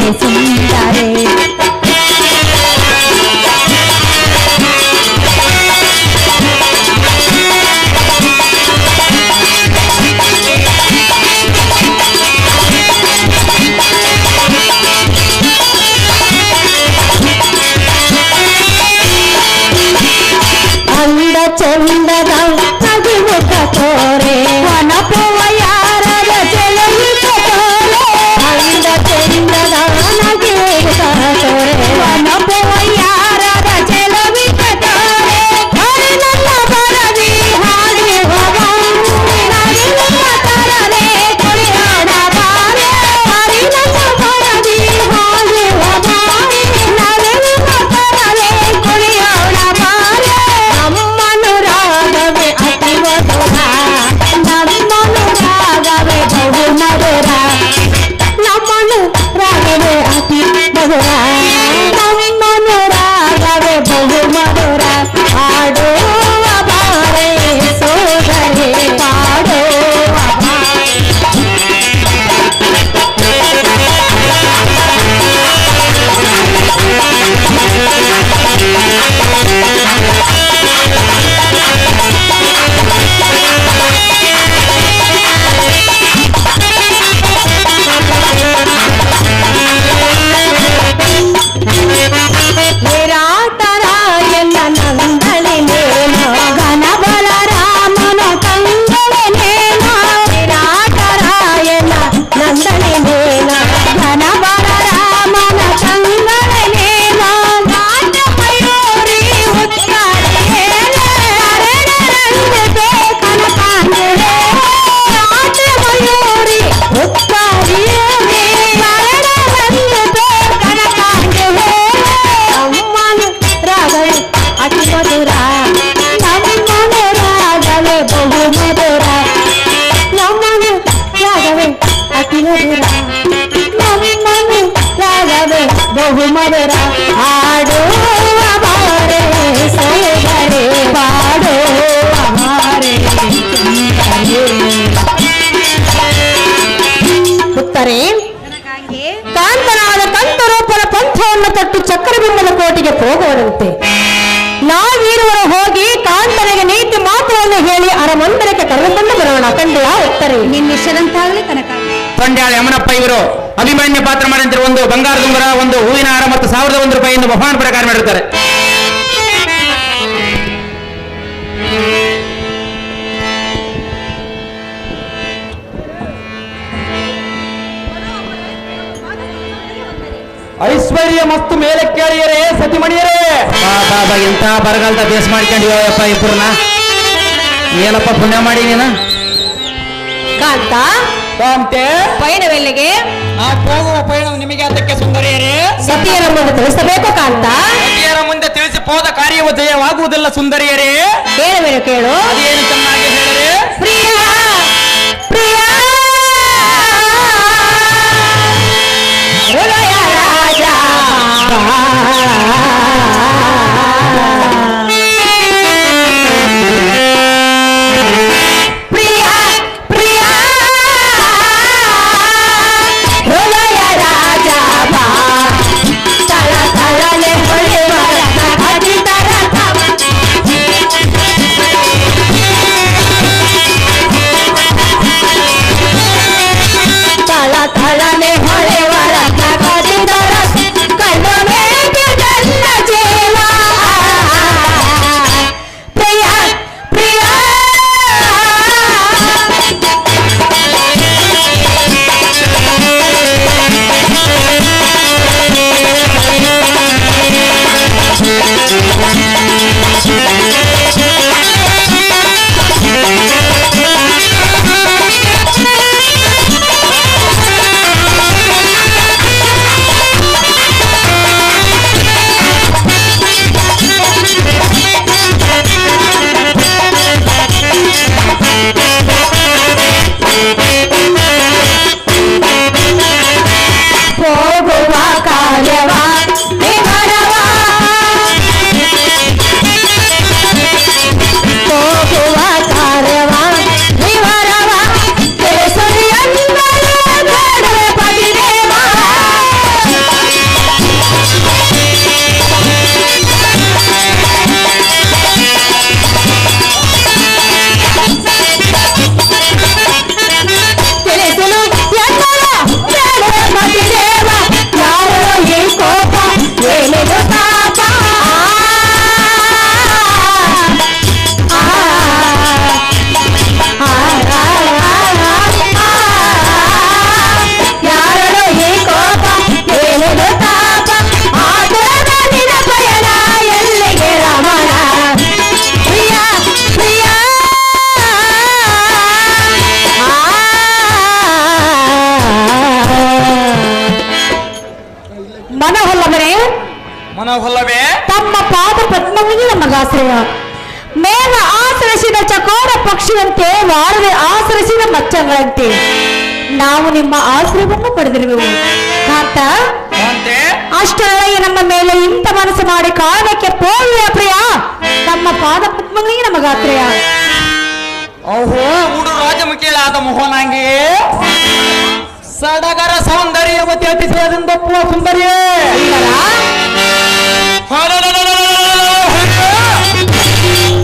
ಸುಂದರಿ ಅಂದ ಚಂದದ ನಗುಮುಖ ತೋರೆ ವನಪುವ ಯಾರದ ಚೆಲುವಿಕ ತೋರೆ ಅಂದ ಚಂದದ ನಗುಮುಖ ತೋರೆ ವನಪುವ ಯಾರದ ಚೆಲುವಿಕ ತೋರೆ ಹರಿನಲ್ಲ ಬರದಿ ಹಾಡುವ ನರಿನಲ್ಲ ತರಲೆ ಕುಣಿಯೋಣ ಬಾರೆ ಹರಿನಲ್ಲ ಬರದಿ ಹಾಡುವ ನರಿನಲ್ಲ ತರಲೆ ಕುಣಿಯೋಣ ಬಾರೆ ನಮ್ಮನು ರಾಗವೇ ಅತಿ ಮಧುರ ನಮ್ಮನು ರಾಗವೇ ಬಹು ಮಧುರ ನಮ್ಮನು ರಾಗವೇ ಅತಿ ಮಧುರ ನಮ್ಮನು ರಾಗವೇ ಬಹು ಮಧುರ ಹಾಡುವ ಬಾರೆ ಸೋದರಿ ಪಾಡುವ ಬಾರೆ ನಿರಾಟರಾಯನ ನಂದಳಿ ನೇನು ಘನಬಲ ರಾಮನ ತಂಗಳಿ ನೇನು ನಿರಾಟರಾಯನ ನಂದಳಿ ನೇನು ಘನಬಲ ರಾಮನ ತಂಗಳಿ ನೇನು ನಾಟ್ಯ ಮಯೂರಿ ಉತ್ಕಾರಿಯೇನೆ ಅರೆನರಂಜಿತೆ ಕನಕಾಂಜಲಿ ನಾಟ್ಯ ಮಯೂರಿ ಉತ್ಕಾರಿಯೇನೆ ಅರೆನರಂಜಿತೆ ಕನಕಾಂಜಲಿ ನಮ್ಮನು ರಾಗವೇ ಅತಿ ಮಧುರ ನಮ್ಮನು ರಾಗವೇ ಬಹು ಮಧುರ ನಮ್ಮನು ರಾಗವೇ ಅತಿ ಮಧುರ ನಮ್ಮನು ರಾಗವೇ ಬಹು ಮಧುರ ಹಾಡುವ ಬಾರೆ ಸೋದರಿ ಪಾಡುವ ಬಾರೆ ಉತ್ತರೇ ಕಾಂತನಾದ ಕಂತರೂಪನ ಪಂಥವನ್ನು ತಟ್ಟು ಚಕ್ರಬಿಂಬದ ಕೋಟೆಗೆ ಹೋಗುವಂತೆ ನಾವೀರುವರು ಹೋಗಿ ಕಾಂತನಿಗೆ ನೀತಿ ಮಾತುಗಳನ್ನು ಹೇಳಿ ಅರಮಂದಿರಕ್ಕೆ ಕರೆದುಕೊಂಡು ಬರೋಣ. ಕಂಡಿಯ ಉತ್ತರೇ ನಿನ್ನಿಷ್ಟದಂತಾಗಲಿ ಕನಕ. ಪಂಡ್ಯಾಳ ಯಮನಪ್ಪ ಇವರು ಅಭಿಮನ್ಯ ಪಾತ್ರ ಮಾಡಿದ್ರು ಒಂದು ಬಂಗಾರ ದುಂಗುರ, ಒಂದು ಹೂವಿನ ಹಾರ ಮತ್ತು 1001 ರೂಪಾಯಿಯನ್ನು ಬಹುಮಾನ ಪ್ರಕಾರ ಮಾಡಿರ್ತಾರೆ. ಐಶ್ವರ್ಯ ಮಸ್ತು ಮೇಲೆ ಕೇಳಿಯರೇ ಸತಿಮಣಿಯರೇ. ಬಾಬಾ ಎಂತ ಬರಗಾಲದ ಬೇಸ್ ಮಾಡ್ಕೊಂಡಿವಪ್ಪ ಇಬ್ಬರನ್ನ. ಏನಪ್ಪ ಪುಣ್ಯ ಮಾಡಿ ನೀನು ಕಾಂತ ಕಾಂತೆ ಪಯಣವೆಲ್ಲಿಗೆ? ಆ ಹೋಗುವ ಪಯಣ ನಿಮಗೆ ಅದಕ್ಕೆ ಸುಂದರಿಯರೇ. ಸತಿಯರ ಮುಂದೆ ತಿಳಿಸಬೇಕು ಕಾಂತ. ಸತಿಯರ ಮುಂದೆ ತಿಳಿಸಿ ಹೋದ ಕಾರ್ಯವು ಜಯವಾಗುವುದಿಲ್ಲ ಸುಂದರಿಯರೇ. ಕೇಳಬೇರು ಕೇಳು. ಅದೇನು ಚೆನ್ನಾಗಿ ಹೇಳಿರಿ. ಪ್ರಿಯ ಪ್ರಿಯ ಹೃದಯ ರಾಜ ಪ್ರಿಯ ಪ್ರಿಯ ಹೃದಯ ರಾಜ ಬಾ ತಳ ತಳಲೆ ಹೊಳೆವ ಅದಿತರ ಮನೋಹರೇ ಮನೋಹಲ್ಲವೇ ತಮ್ಮ ಪಾದ ಪದ್ಮಗಳಿಗೆ ನಮಗಾಶ್ರಯ. ಮೇಘ ಆಶ್ರಯಿಸಿದ ಚಕೋರ ಪಕ್ಷಿಯಂತೆ ವಾರದೆ ಆಶ್ರಯಿಸಿದ ಮಚ್ಚಂಗಳಂತೆ ನಾವು ನಿಮ್ಮ ಆಶ್ರಯವನ್ನು ಪಡೆದಿರುವೆವು. ಕಾಂತ ಕಾಂತೆ ಅಷ್ಟರೊಳಗೆ ನಮ್ಮ ಮೇಲೆ ಇಂಥ ಮನಸ್ಸು ಮಾಡಿ ಕಾರಣಕ್ಕೆ ಪೋವಿಯ ಪ್ರಿಯ. ನಮ್ಮ ಪಾದ ಪದ್ಮಗಳಿಗೆ ನಮಗಾಶ್ರಯ. ಓಹೋ ಉಡು ರಾಜಮುಖಿಯಾದ ಮೋಹನಾಂಗಿ ಸಡಗರ ಸೌಂದರ್ಯವತಿ ಅತಿಶಯದಿಂದಪ್ಪುವ ಸುಂದರಿಯೇ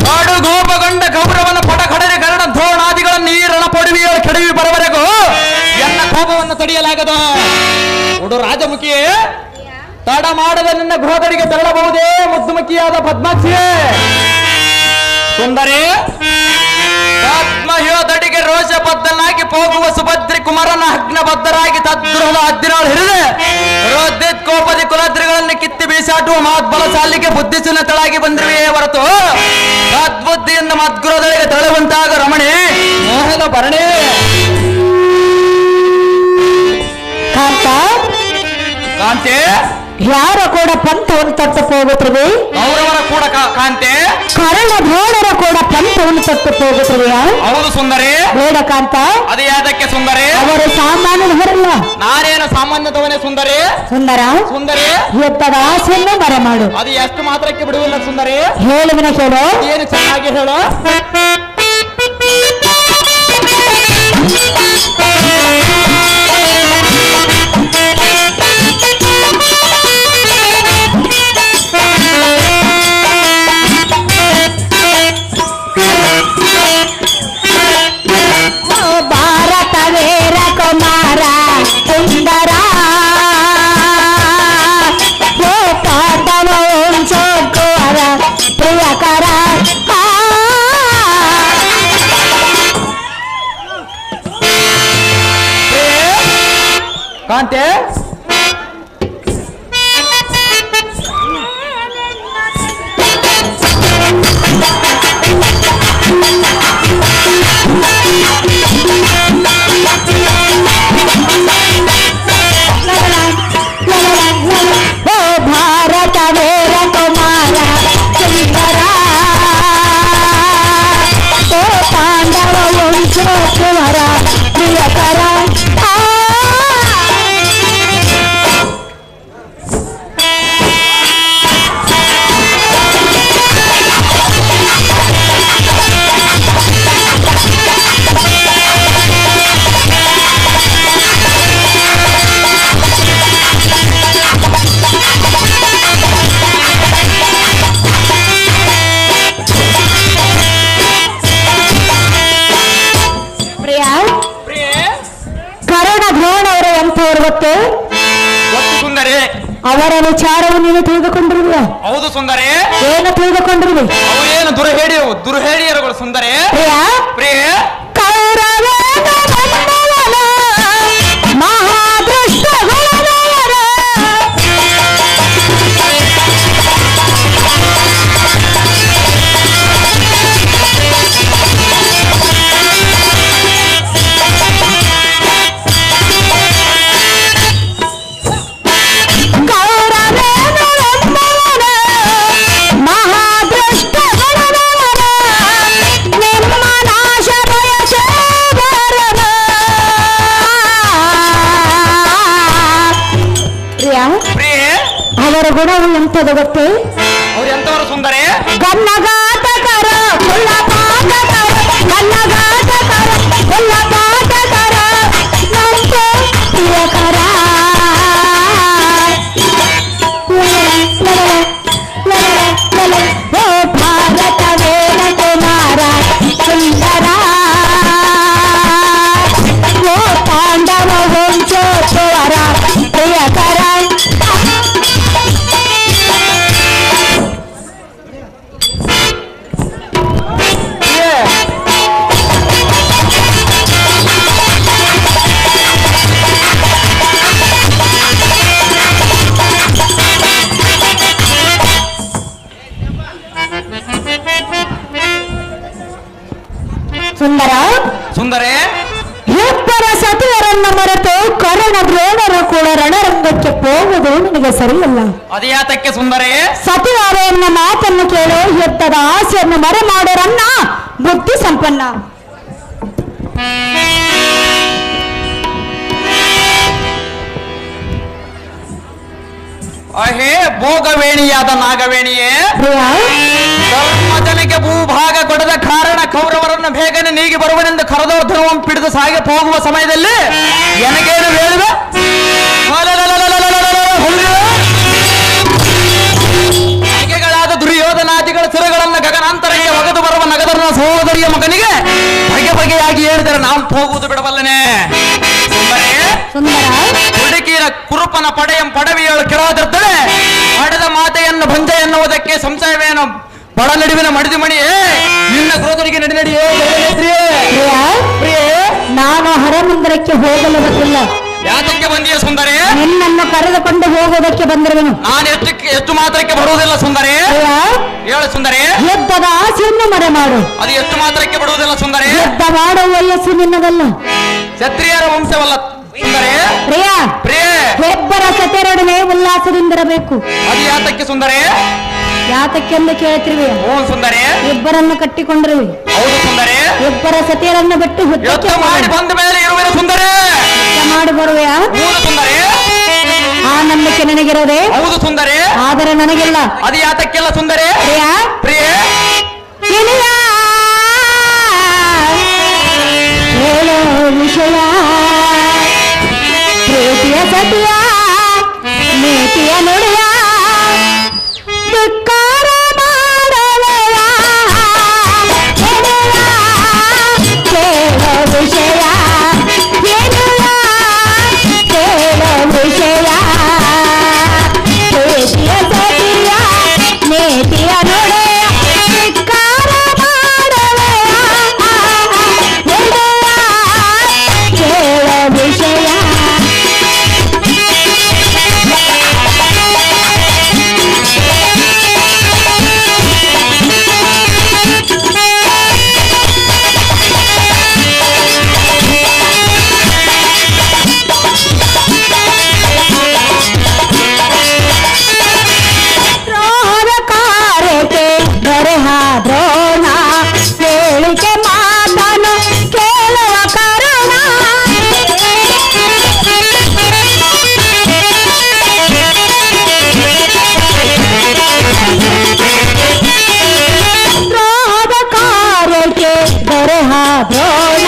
ಕಾಡು ಗೋಪಗೊಂಡ ಗೌರವನ ಪಟಖಡನೆ ಗರಣ ಧೋರಣಾದಿಗಳನ್ನು ಈ ರಣಪೊಡವಿಯ ಕೆಡವಿ ಬರವರೆಗೂ ಎನ್ನ ಕೋಪವನ್ನು ತಡೆಯಲಾಗದ ಉಡು ರಾಜಮುಖಿಯೇ ತಡ ಮಾಡದ ನಿನ್ನ ಗೃಹದರಿಗೆ ತೆರಳಬಹುದೇ ಮುದ್ದುಮುಖಿಯಾದ ಪದ್ಮಾಕ್ಷಿಯೇ ಸುಂದರಿ ಪದ್ಮಹ್ಯೋದಡಿಗೆ ರೋಷಬದ್ಧನಾಗಿ ಹೋಗುವ ಸುಭದ್ರಿ ಕುಮಾರನ ಅಗ್ನಬದ್ಧರಾಗಿ ತದ್ಗೃಹದ ಹದ್ದಿನಾಳು ಹಿರಿದೆ ರೋದ್ದಿತ್ ಕೋಪದಿ ಕುಲದ್ರಿಗಳನ್ನು ಕಿತ್ತಿ ಬೀಸಾಟುವ ಮಹತ್ಬಲಶಾಲಿಗೆ ಬುದ್ಧಿಸುನ ತಳಾಗಿ ಬಂದಿರುವೆಯೇ ಹೊರತು ಸದ್ಬುದ್ಧಿಯಿಂದ ಮದ್ಗೃಹದೊಳಗೆ ತೆರಳುವಂತಾಗ ರಮಣಿ ಮೋಹದ ಭರಣಿ ಕಾಂತ ಕಾಂತೆ ಯಾರ ಕೂಡ ಪಂಥವನ್ನು ತಟ್ಟು ಹೋಗುತ್ತದೆ. ಕೌರವರ ಕೂಡ ಕಾಂತೆ ಕರಣ ಧೋಳರ ಕೂಡ ಪಂಥವನ್ನು ತಟ್ಟು ಹೋಗುತ್ತದೆಯಾ? ಹೌದು ಸುಂದರಿ. ಬೇಡ ಕಾಂತ, ಅದು ಯಾದಕ್ಕೆ ಸುಂದರಿ? ಅವರು ಸಾಮಾನ್ಯದವರಲ್ಲ. ನಾನೇನು ಸಾಮಾನ್ಯದವನೇ ಸುಂದರಿ. ಸುಂದರ ಸುಂದರಿ ಎತ್ತದ ಆಸೆಯನ್ನು ಮರ ಮಾಡು. ಅದು ಎಷ್ಟು ಮಾತ್ರಕ್ಕೆ ಬಿಡುವಿಲ್ಲ ಸುಂದರಿ. ಹೇಳುವಿನ ಕೇಳು. ಏನು ಚೆನ್ನಾಗಿ ಹೇಳು. ಭಾರತ ವೀರ ಕುಮಾರ ಸುಂದರ ಪಾಂಡವ ವಂಶೋದ್ಧಾರ ಪ್ರಿಯಕರ ಕಾಂತೆ ಭಾರತ ವೀರ ಕುಮಾರ ಸುಂದರ ಪಾಂಡವ ವಂಶೋದ್ಧಾರ ಪ್ರಿಯಕರ ಗೊತ್ತು ಸುಂದರಿ. ಅವರ ವಿಚಾರವು ನೀನು ತಿಳಿದುಕೊಂಡಿರುವ. ಹೌದು ಸುಂದರಿ. ಏನು ತಿಳಿದುಕೊಂಡಿರುವೆ? ಅವೇನು ದುರ್ಹೇಳಿಯರುಗಳು ಸುಂದರಿ. ಪ್ರಿಯ ಅವರ ಗುಣವು ಎಂತದು ಗೊತ್ತೇ? ಅವ್ರು ಎಂತವರು ಸುಂದರಿ? ಗನ್ನಗಾಟಕರ ಕುಲಪಾಟಕರ ಗನ್ನಗಾಟಕರ ಕುಲಪಾಟಕರ ನಂತೆ ಪ್ರಿಯಕರ ಓ ಭಾರತ ವೀರ ಕುಮಾರ ಸುಂದರ ಓ ಪಾಂಡವ ವಂಶೋದ್ಧಾರ ಪ್ರಿಯಕರ ಕಾರಣ ದ್ರೋಣರು ಕೂಡ ರಣರಂಗಕ್ಕೆ ಹೋಗುವುದು ನಿನಗೆ ಸರಿಯಲ್ಲ. ಅದ್ಯಾತಕ್ಕೆ ಸುಂದರಿ? ಸತಿವಾರೆಯನ್ನ ಮಾತನ್ನು ಕೇಳು, ಎತ್ತದ ಆಸೆಯನ್ನು ಮರೆ ಮಾಡೋರನ್ನ ಬುದ್ಧಿ ಸಂಪನ್ನ. ಅಹೇ ಭೋಗವೇಣಿಯಾದ ನಾಗವೇಣಿಯೇ, ಧರ್ಮಜನಿಗೆ ಭೂಭಾಗ ಕೊಡದ ಕಾರಣ ಕೌರವರನ್ನು ಬೇಗನೆ ನೀಗಿ ಬರುವನೆಂದು ಕರದೋರ್ಧನವನ್ನು ಪಿಡಿದು ಸಾಗಿ ಹೋಗುವ ಸಮಯದಲ್ಲಿ ನನಗೇನು ಹೇಳಿವೆ? ಹಾಗೆಗಳಾದ ದುರ್ಯೋಧನಾದಿಗಳ ಸಿರಗಳನ್ನು ಗಗನಾಂತರಕ್ಕೆ ಒಗೆದು ಬರುವ ನಗದರ್ನ ಸಹೋದರಿಯ ಮಗನಿಗೆ ಬಗೆ ಬಗೆಯಾಗಿ ಹೇಳಿದರೆ ನಾವು ಹೋಗುವುದು ಬಿಡಬಲ್ಲನೆ. ಹುಡುಕಿಯ ಕುರುಪನ ಪಡವಿಯಳು ಕೆಳದಿರ್ತದೆ. ಪಡೆದ ಮಾತೆಯನ್ನು ಭಂಜ ಎನ್ನುವುದಕ್ಕೆ ಸಂಶಯವೇನು? ಬಡ ನಡುವಿನ ಮಡಿದು ಮಣಿಯೇ, ನಿನ್ನ ಕ್ರೋಧರಿಗೆ ನಡಿನಡಿಯೇ. ನಾನು ಹರಮಂದಿರಕ್ಕೆ ಹೋಗಲು ಗೊತ್ತಿಲ್ಲ. ಯಾತಕ್ಕೆ ಬಂದಿಯ ಸುಂದರಿ? ನಿನ್ನನ್ನು ಕರೆದುಕೊಂಡು ಹೋಗುವುದಕ್ಕೆ ಬಂದಿರುವೆನು. ನಾನು ಎಷ್ಟು ಮಾತ್ರಕ್ಕೆ ಬರುವುದಿಲ್ಲ ಸುಂದರಿ. ಹೇಳು ಸುಂದರಿ. ಯುದ್ಧದ ಆಸೆಯನ್ನು ಮರೆ ಮಾಡು. ಅದು ಎಷ್ಟು ಮಾತ್ರಕ್ಕೆ ಬಿಡುವುದಿಲ್ಲ ಸುಂದರಿ. ಯುದ್ಧ ಮಾಡುವ ವಯಸ್ಸು ನಿನ್ನದಲ್ಲ, ಕ್ಷತ್ರಿಯರ ವಂಶವಲ್ಲ ಸುಂದರಿ. ಪ್ರಿಯ ಪ್ರಿಯ ಒಬ್ಬರ ಸತೆರೊಡನೆ ಉಲ್ಲಾಸದಿಂದಿರಬೇಕು. ಅದು ಯಾತಕ್ಕೆ ಸುಂದರಿ? ಯಾತಕ್ಕೆಂದು ಕೇಳ್ತಿರುವೆ? ಓ ಸುಂದರಿ. ಇಬ್ಬರನ್ನು ಕಟ್ಟಿಕೊಂಡಿರುವೆ. ಹೌದು ಸುಂದರಿ. ಇಬ್ಬರ ಸತಿಯರನ್ನು ಬಿಟ್ಟು ಯುದ್ಧ ಮಾಡಿ ಬಂದ ಮೇಲೆ ಇರುವೆ ಸುಂದರಿ. ಮಾಡಿ ಬರುವೆಯಾ? ಹೌದು ಸುಂದರಿ. ಆ ನಂಬಿಕೆ ನನಗಿರೋದೆ. ಹೌದು ಸುಂದರಿ. ಆದರೆ ನನಗಿಲ್ಲ. ಅದು ಯಾತಕ್ಕೆಲ್ಲ ಸುಂದರಿ? ಪ್ರಿಯ ಪ್ರಿಯ ಹೇಳೋ ವಿಷಯ, ಪ್ರೀತಿಯ ಸತಿಯ ನೀತಿಯ ನುಡಿಯ ಧಿಕ್ಕಾರ ಮಾಡಲೆಯ. ಕೇಳೋ ವಿಷಯ, ಕೇಳೋ ವಿಷಯ, ಪ್ರೀತಿಯ ಸತಿಯ ನೀತಿಯ ನುಡಿಯ ಧಿಕ್ಕಾರ ಮಾಡಲೆಯ. ಕೇಳೋ ವಿಷಯ. ದ್ರೋಹದ ಕಾರ್ಯಕ್ಕೆ ಬರೆಹ ದ್ರೋಣ, ಹೇಳಿಕೆ ಮಾತನು ಕೇಳುವ ಕರುಣ. ದ್ರೋಹದ ಕಾರ್ಯಕ್ಕೆ ಬರೆಹ ದ್ರೋಣ,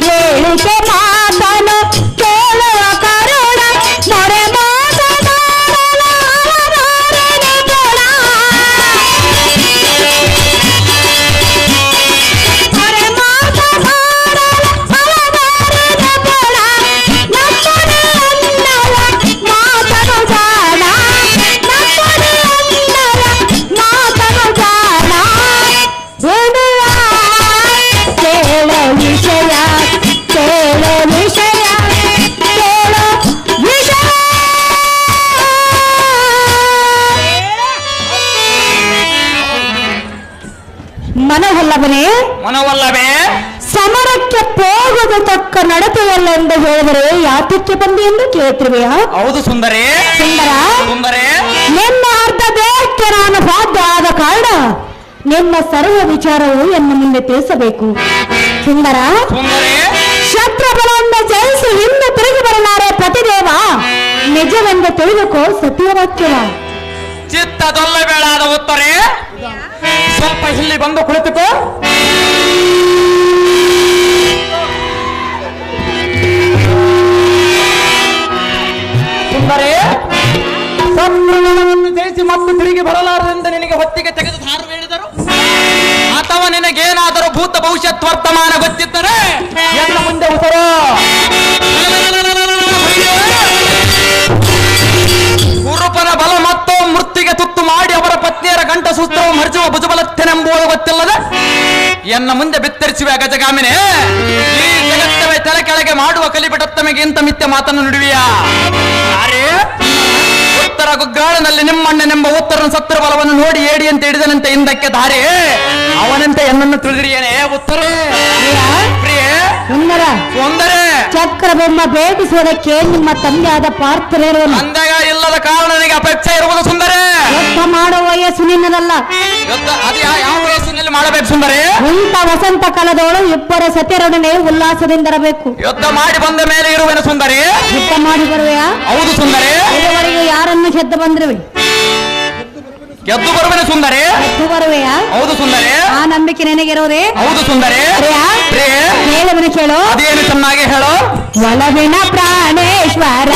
ಹೇಳಿಕೆ ಮಾತನು ಕೇಳುವ ಕರುಣ. ಮೊರೆ ಮನವಲ್ಲವನೇ? ಮನವಲ್ಲವೇ? ಸಮರಕ್ಕೆ ಹೋಗದ ತಕ್ಕ ನಡತೆಯಲ್ಲ ಎಂದು ಹೇಳಿದರೆ ಯಾತಕ್ಕೆ ಬಂದಿ ಎಂದು ಕೇಳ್ತಿರುವೆಯಾ? ಹೌದು ಸುಂದರಿ. ಸುಂದರ, ಸುಂದರಿ ನಿನ್ನ ಅರ್ಧ ದೇಹಕ್ಕೆ ನಾನು ಬಾಧ್ಯ ಆದ ಕಾರಣ ನಿನ್ನ ಸರ್ವ ವಿಚಾರವು ಎನ್ನ ಮುಂದೆ ತಿಳಿಸಬೇಕು. ಸುಂದರ, ಸುಂದರಿ ಶತ್ರುಗಳನ್ನು ಜಯಿಸಿ ಹಿಂದೆ ತಿರುಗಿ ಬರಲಾರೆ ಪ್ರತಿದೇವ ನಿಜವೆಂದು ತಿಳಿದುಕೋ ಸತ್ಯವಾಕ್ಯವ. ಚಿತ್ತದೊಲ್ಲಬೇಡಾದ ಉತ್ತರೆ, ಸ್ವಲ್ಪ ಇಲ್ಲಿ ಬಂದು ಕುಳಿತುಕೋ. ಸುಂದರಿ, ಶತ್ರುಗಳನ್ನು ಜಯಿಸಿ ಮತ್ತು ತಿರುಗಿ ಬರಲಾರದೆಂದು ನಿನಗೆ ಹೊತ್ತಿಗೆ ತೆಗೆದು ಧಾರು ಹೇಳಿದರು, ಅಥವಾ ನಿನಗೇನಾದರೂ ಭೂತ ಭವಿಷ್ಯತ್ ವರ್ತಮಾನ ಗೊತ್ತಿದ್ದರೆ ಎಲ್ಲ ಮುಂದೆ ಉತ್ತರು. ಕುರುಪನ ಬಲ ಮತ್ತು ಮೃತ್ತಿಗೆ ತುತ್ತು ಮಾಡಿ ಅವರ ಪತ್ನಿಯರ ಗಂಟ ಸೂತ್ರವು ಮರ್ಜುವ ಭುಜಬಲತ್ತೆನೆಂಬುವುದು ಗೊತ್ತಿಲ್ಲದ ಎನ್ನ ಮುಂದೆ ಬಿತ್ತರಿಸುವ ಗಜಗಾಮಿನೇ, ಈ ಜಗತ್ತವೇ ತಲೆ ಕೆಳಗೆ ಮಾಡುವ ಕಲಿಬಿಡತ್ತಮೆಗೆ ಇಂಥ ಮಿಥ್ಯ ಮಾತನ್ನು ನುಡಿವಿಯಾ? ಉತ್ತರ ಗುಗ್ಗಾಳನಲ್ಲಿ ನಿಮ್ಮಣ್ಣನೆಂಬ ಉತ್ತರನ ಸತ್ರ ಬಲವನ್ನು ನೋಡಿ ಏಡಿಯಂತೆ ಹಿಡಿದನಂತೆ ಹಿಂದಕ್ಕೆ ದಾರಿ ಅವನಂತೆ ಎನ್ನನ್ನು ತಿಳಿದಿರಿಯೇನೆ ಉತ್ತರ ಪ್ರಿಯೇ. ಸುಂದರ ಸುಂದರಿ ಚಕ್ರಬೊಮ್ಮ ಭೇಟಿಸುವುದಕ್ಕೆ ನಿಮ್ಮ ತಂದೆಯಾದ ಪಾರ್ಥರೇರನು ಅಂದಾಗ ಇಲ್ಲದ ಕಾರಣ ನನಗೆ ಅಪೇಕ್ಷೆ ಇರುವುದು ಸುಂದರಿ. ಯುದ್ಧ ಮಾಡುವ ವಯಸ್ಸು ನಿನ್ನದಲ್ಲ. ಯುದ್ಧ ಅದು ಯಾವ ವಯಸ್ಸಿನಲ್ಲಿ ಮಾಡಬೇಕು ಸುಂದರಿ? ಇಂಥ ವಸಂತ ಕಾಲದವಳು ಇಬ್ಬರ ಸತ್ಯರೊಡನೆ ಉಲ್ಲಾಸದಿಂದಿರಬೇಕು. ಯುದ್ಧ ಮಾಡಿ ಬಂದ ಮೇಲೆ ಇರುವೆನು ಸುಂದರಿ. ಯುದ್ಧ ಮಾಡಿ ಬರುವೆಯಾ? ಹೌದು ಸುಂದರಿ. ಇದುವರೆಗೆ ಯಾರನ್ನು ಗೆದ್ದು ಬಂದಿರುವೆ? ಗೆದ್ದು ಬರುವೆನು ಸುಂದರಿ. ಗೆದ್ದು ಬರುವೆಯಾ? ಹೌದು ಸುಂದರಿ. ಆ ನಂಬಿಕೆ ನಿನಗಿರೋದೇ? ಹೌದು ಸುಂದರಿ. ಹೇಳುವನು ಕೇಳು. ಅದೇನು ಚೆನ್ನಾಗಿ ಹೇಳು. ಒಳವಿನ ಪ್ರಾಣೇಶ್ವರ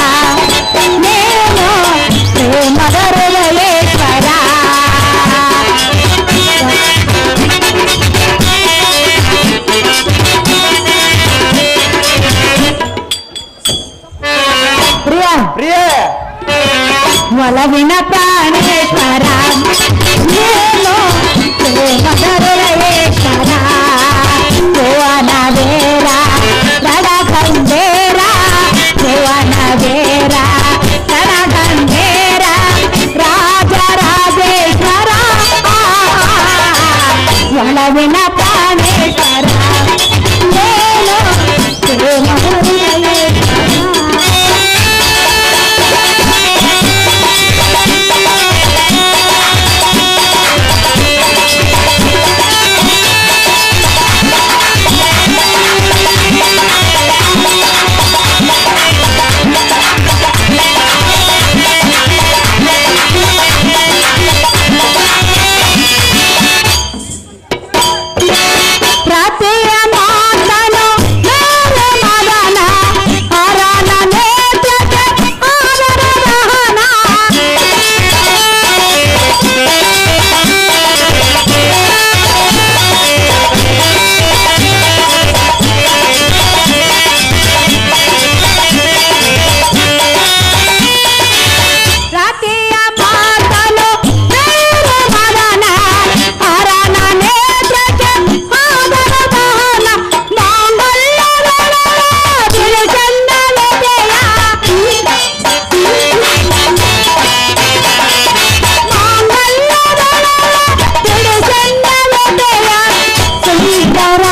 ನೇನು ಪ್ರೇಮದ ಹೃದಯೇಶ್ವರ. ಪ್ರಿಯ ಪ್ರಿಯ ಒಲವಿನ ಪ್ರಾಣೇಶ್ವರ ನೇನು ಪ್ರೇಮದ ಹೃದಯೇಶ್ವರ. ಭುವನ ಬೇರ ರಣಗಂಧೇರ ಭುವನ ಬೇರ ರಣಗಂಧೇರ ರಾಜರಾಜೇಶ್ವರ. ಒಲವಿನ ಪ್ರಾಣೇಶ್ವರ ನೇನು ಪ್ರೇಮದ ಹೃದಯೇಶ್ವರ. ಪ್ರಾತೆಯ ಮಾತನು ಮೇರೆ ಮಗನ ಹರನ ನೇತ್ರಕ್ಕೆ ಆದರ ದಹನ. ಪ್ರಾತೆಯ ಮಾತನು ಮೇರೆ ಮಗನ ಹರನ ನೇತ್ರಕ್ಕೆ ಆದರ ದಹನ. ಮಾಂಗಲ್ಯಗಳ ಬಿರುಚಂದನೆದೆಯ ಮಾಂಗಲ್ಯಗಳ ಬಿರುಚಂದನೆದೆಯ ಸುಂದರ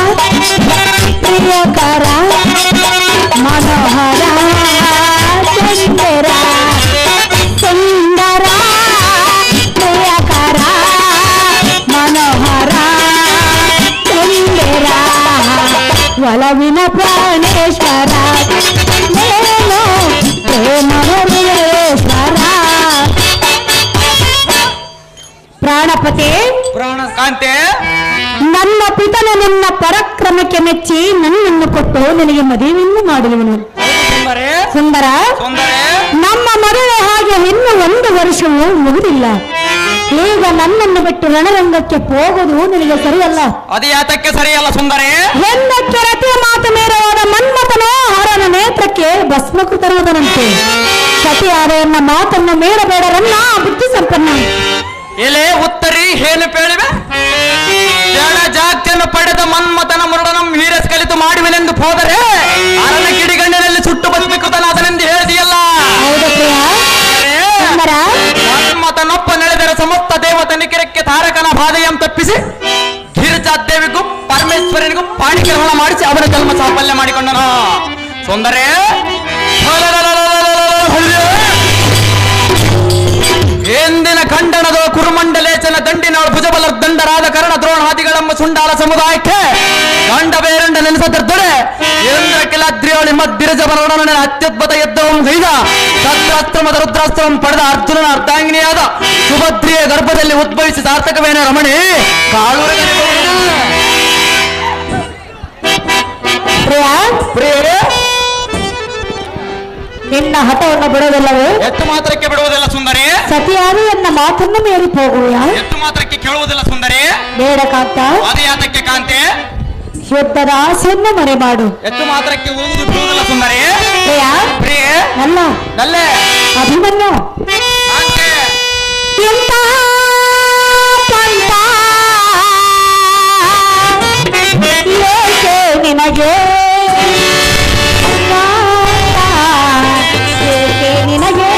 ಪ್ರಿಯಕರ ಮನೋಹರ ಸುಂದರ ಸುಂದರ ಪ್ರಿಯಕರ ಮನೋಹರ ಸುಂದರ. ಒಲವಿನ ಪ್ರಾಣೇಶ್ವರ ನೇನು ಪ್ರೇಮದ ಹೃದಯೇಶ್ವರ. ಪ್ರಾಣಪತಿ ಪ್ರಾಣ ಕಾಂತೆ ನನ್ನ ಪಿತನ ನಿನ್ನ ಪರಾಕ್ರಮಕ್ಕೆ ಮೆಚ್ಚಿ ನನ್ನನ್ನು ಕೊಟ್ಟು ನಿನಗೆ ಮದುವೆಯನ್ನು ಮಾಡಿರುವನು. ಸುಂದರಿ ಸುಂದರ ಸುಂದರಿ ನಮ್ಮ ಮದುವೆ ಹಾಗೆ ಇನ್ನು 1 ವರ್ಷವೂ ಮುಗಿದಿಲ್ಲ. ಈಗ ನನ್ನನ್ನು ಬಿಟ್ಟು ರಣರಂಗಕ್ಕೆ ಹೋಗುವುದು ನಿನಗೆ ಸರಿಯಲ್ಲ. ಅದು ಯಾತಕ್ಕೆ ಸರಿಯಲ್ಲ ಸುಂದರಿ? ಹೆಂದಕ್ಕೆ ರತಿಯ ಮಾತು ಮೇರವಾದ ಮನ್ಮಥನು ಹರನ ನೇತ್ರಕ್ಕೆ ಭಸ್ಮಕೃತರುವುದನಂತೆ. ಸತಿಯಾದ ಎನ್ನ ಮಾತನ್ನು ಮೇರಬೇಡರನ್ನ ಬುದ್ಧಿ ಸಂಪನ್ನ. ಎಲೆ ಉತ್ತರಿ ಏನು ಪೇಳಿವೆ? ಜಡ ಜಾಗ್ತಿಯನ್ನು ಪಡೆದ ಮನ್ಮಥನ ಮುರುಡನಂ ವೀರಸ್ ಕಲಿತು ಮಾಡುವೆನೆಂದು ಹೋದರೆ ಅರನ ಕಿಡಿಗಣ್ಣಿನಲ್ಲಿ ಸುಟ್ಟು ಭಸ್ಮೀಕೃತನಾದನೆಂದು ಹೇಳಿದೆಯಲ್ಲ. ಹೌದು ಪ್ರಿಯ ಸುಂದರ. ಮನ್ಮಥನೊಪ್ಪ ನಡೆದರೆ ಸಮಸ್ತ ದೇವತನಿಕಿರಕ್ಕೆ ತಾರಕನ ಬಾಧೆಯಂ ತಪ್ಪಿಸಿ ಗಿರಿಜಾದೇವಿಗೂ ಪರಮೇಶ್ವರನಿಗೂ ಪಾಣಿಗ್ರಹಣ ಮಾಡಿಸಿ ಅವನ ಜನ್ಮ ಸಾಫಲ್ಯ ಮಾಡಿಕೊಂಡನು. ಸುಂದರೇ ಎಂದಿನ ಖಂಡನದ ಕುರುಮಂಡಲೇಚನ ದಂಡಿನವಳು ಭುಜಬಲ ದಂಡರಾದ ಕರ್ಣ ದ್ರೋಣಾದಿಗಳೆಂಬ ಸುಂಡಾಲ ಸಮುದಾಯಕ್ಕೆ ಗಂಡ ಬೇರಂಡ ನೆನೆಸದಿದ್ದರೆ ಇಂದ್ರ ಕಿಲಾದ್ರಿಯವಳಿ ಮದ್ದಿರಜಬಲೊಡನೆ ಅತ್ಯದ್ಭುತ ಯುದ್ಧವನ್ನು ಗೈದ ಶಸ್ತ್ರಾಸ್ತ್ರಮದ ರುದ್ರಾಸ್ತ್ರವನ್ನು ಪಡೆದ ಅರ್ಜುನನ ಅರ್ಧಾಂಗಿನಿಯಾದ ಸುಭದ್ರಿಯ ಗರ್ಭದಲ್ಲಿ ಉದ್ಭವಿಸಿ ಸಾರ್ಥಕವೇನ ರಮಣಿ ಕಾಳು ಪ್ರಿಯ ಪ್ರಿಯರೇ ನಿನ್ನ ಹಠವನ್ನು ಬಿಡೋದಿಲ್ಲವೇ? ಎತ್ತು ಮಾತ್ರಕ್ಕೆ ಬಿಡುವುದಿಲ್ಲ ಸುಂದರಿ. ಸತಿಯಾದ ಎನ್ನ ಮಾತನ್ನು ಮೀರಿ ಹೋಗುವ ಎತ್ತು ಮಾತ್ರಕ್ಕೆ ಕೇಳುವುದಿಲ್ಲ ಸುಂದರಿ. ಬೇಡ ಕಾಂತ. ಅದು ಯಾತಕ್ಕೆ ಕಾಂತೆ? ಯುದ್ಧದ ಆಸೆಯನ್ನು ಮರೆಮಾಡು. ಎತ್ತು ಮಾತ್ರಕ್ಕೆ ಉಳಿದು ಬಿಡುವುದಿಲ್ಲ ಸುಂದರಿ. ಪ್ರಿಯ ಪ್ರಿಯ ನನ್ನ ನಲ್ಲೇ ಅಭಿಮನ್ಯು ಕಾಂತೆ ಎಂತ ಪಂತ ಏಕೆ ನಿನಗೆ ಏಕೆ ನಿನಗೆ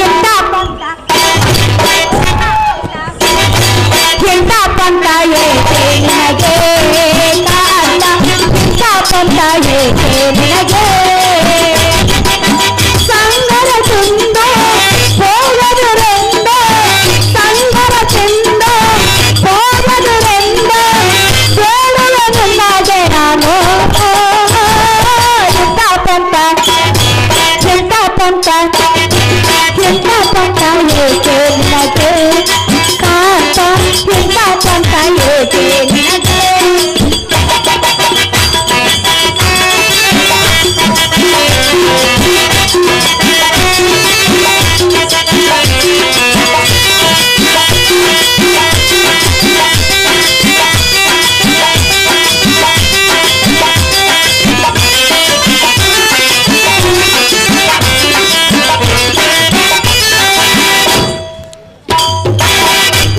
ಎಂತ ಪಂತ ಎಂತ ಪಂತ ಏಕೆ ನಿನಗೆ ನಿನಗೆ ಸಂಗರ ತುಂಬ ಹೋಗದುರೆಂದ ಸಂಗರ ಚೆಂದ ಹೋಗದುರೆಂದ ಕೇಳುವ ನಿನ್ನಗೆ ನಾನು ಎಂತ ಪಂತ ಎಂತ ಪಂತ ಎಂತ ಪಂತ ಏಕೆ ನಿನಗೆ ಕಾಂತ ಎಂತ ಪಂತ ಏಕೆ ನಿನಗೆ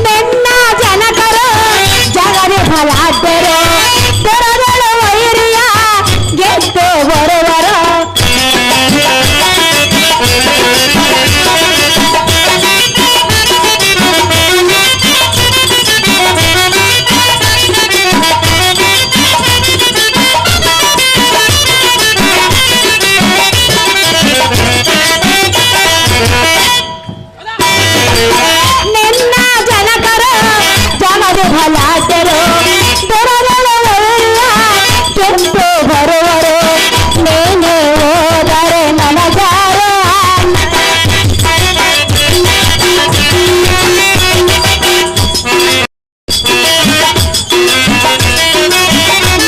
ನನ್ನ ಜನಕರು ಜಗದ ಫಲಾದ್ಯರು ತೆರದಳು ವೈರಿಯ ಗೆದ್ದು ಬರುವರು ನಿನ್ನ ಜನಕರು ಜಗದ ಫಲಾದ್ಯರು ತೆರದಳು ವೈರಿಯ ಗೆದ್ದು ಬರುವರು ನೀನು ಹೋದರೆ ನನಗಾರ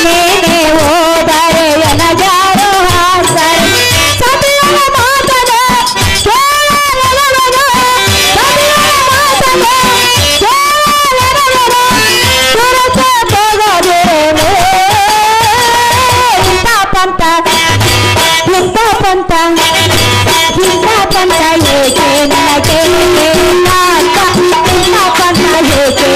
ನೀನೆ ಹೋದರೆ ಎನಗಾರು ಹಾಸರು ಸತಿಯನ ಮಾತನ ಕೇಳಲೆನಗನು ಸತಿಯನ ಮಾತನ ಕೇಳಲೆನಗನು ಸುರತೆ ಹೋಗದಿರೇನು ಇಂಥ ಪಂತ ಇಂಥ ಪಂತ ಇಂಥ ಪಂತ ಏಕೆ ನನಗೆ ನಾಟ ಇಂಥ ಪಂತ ಏಕೆ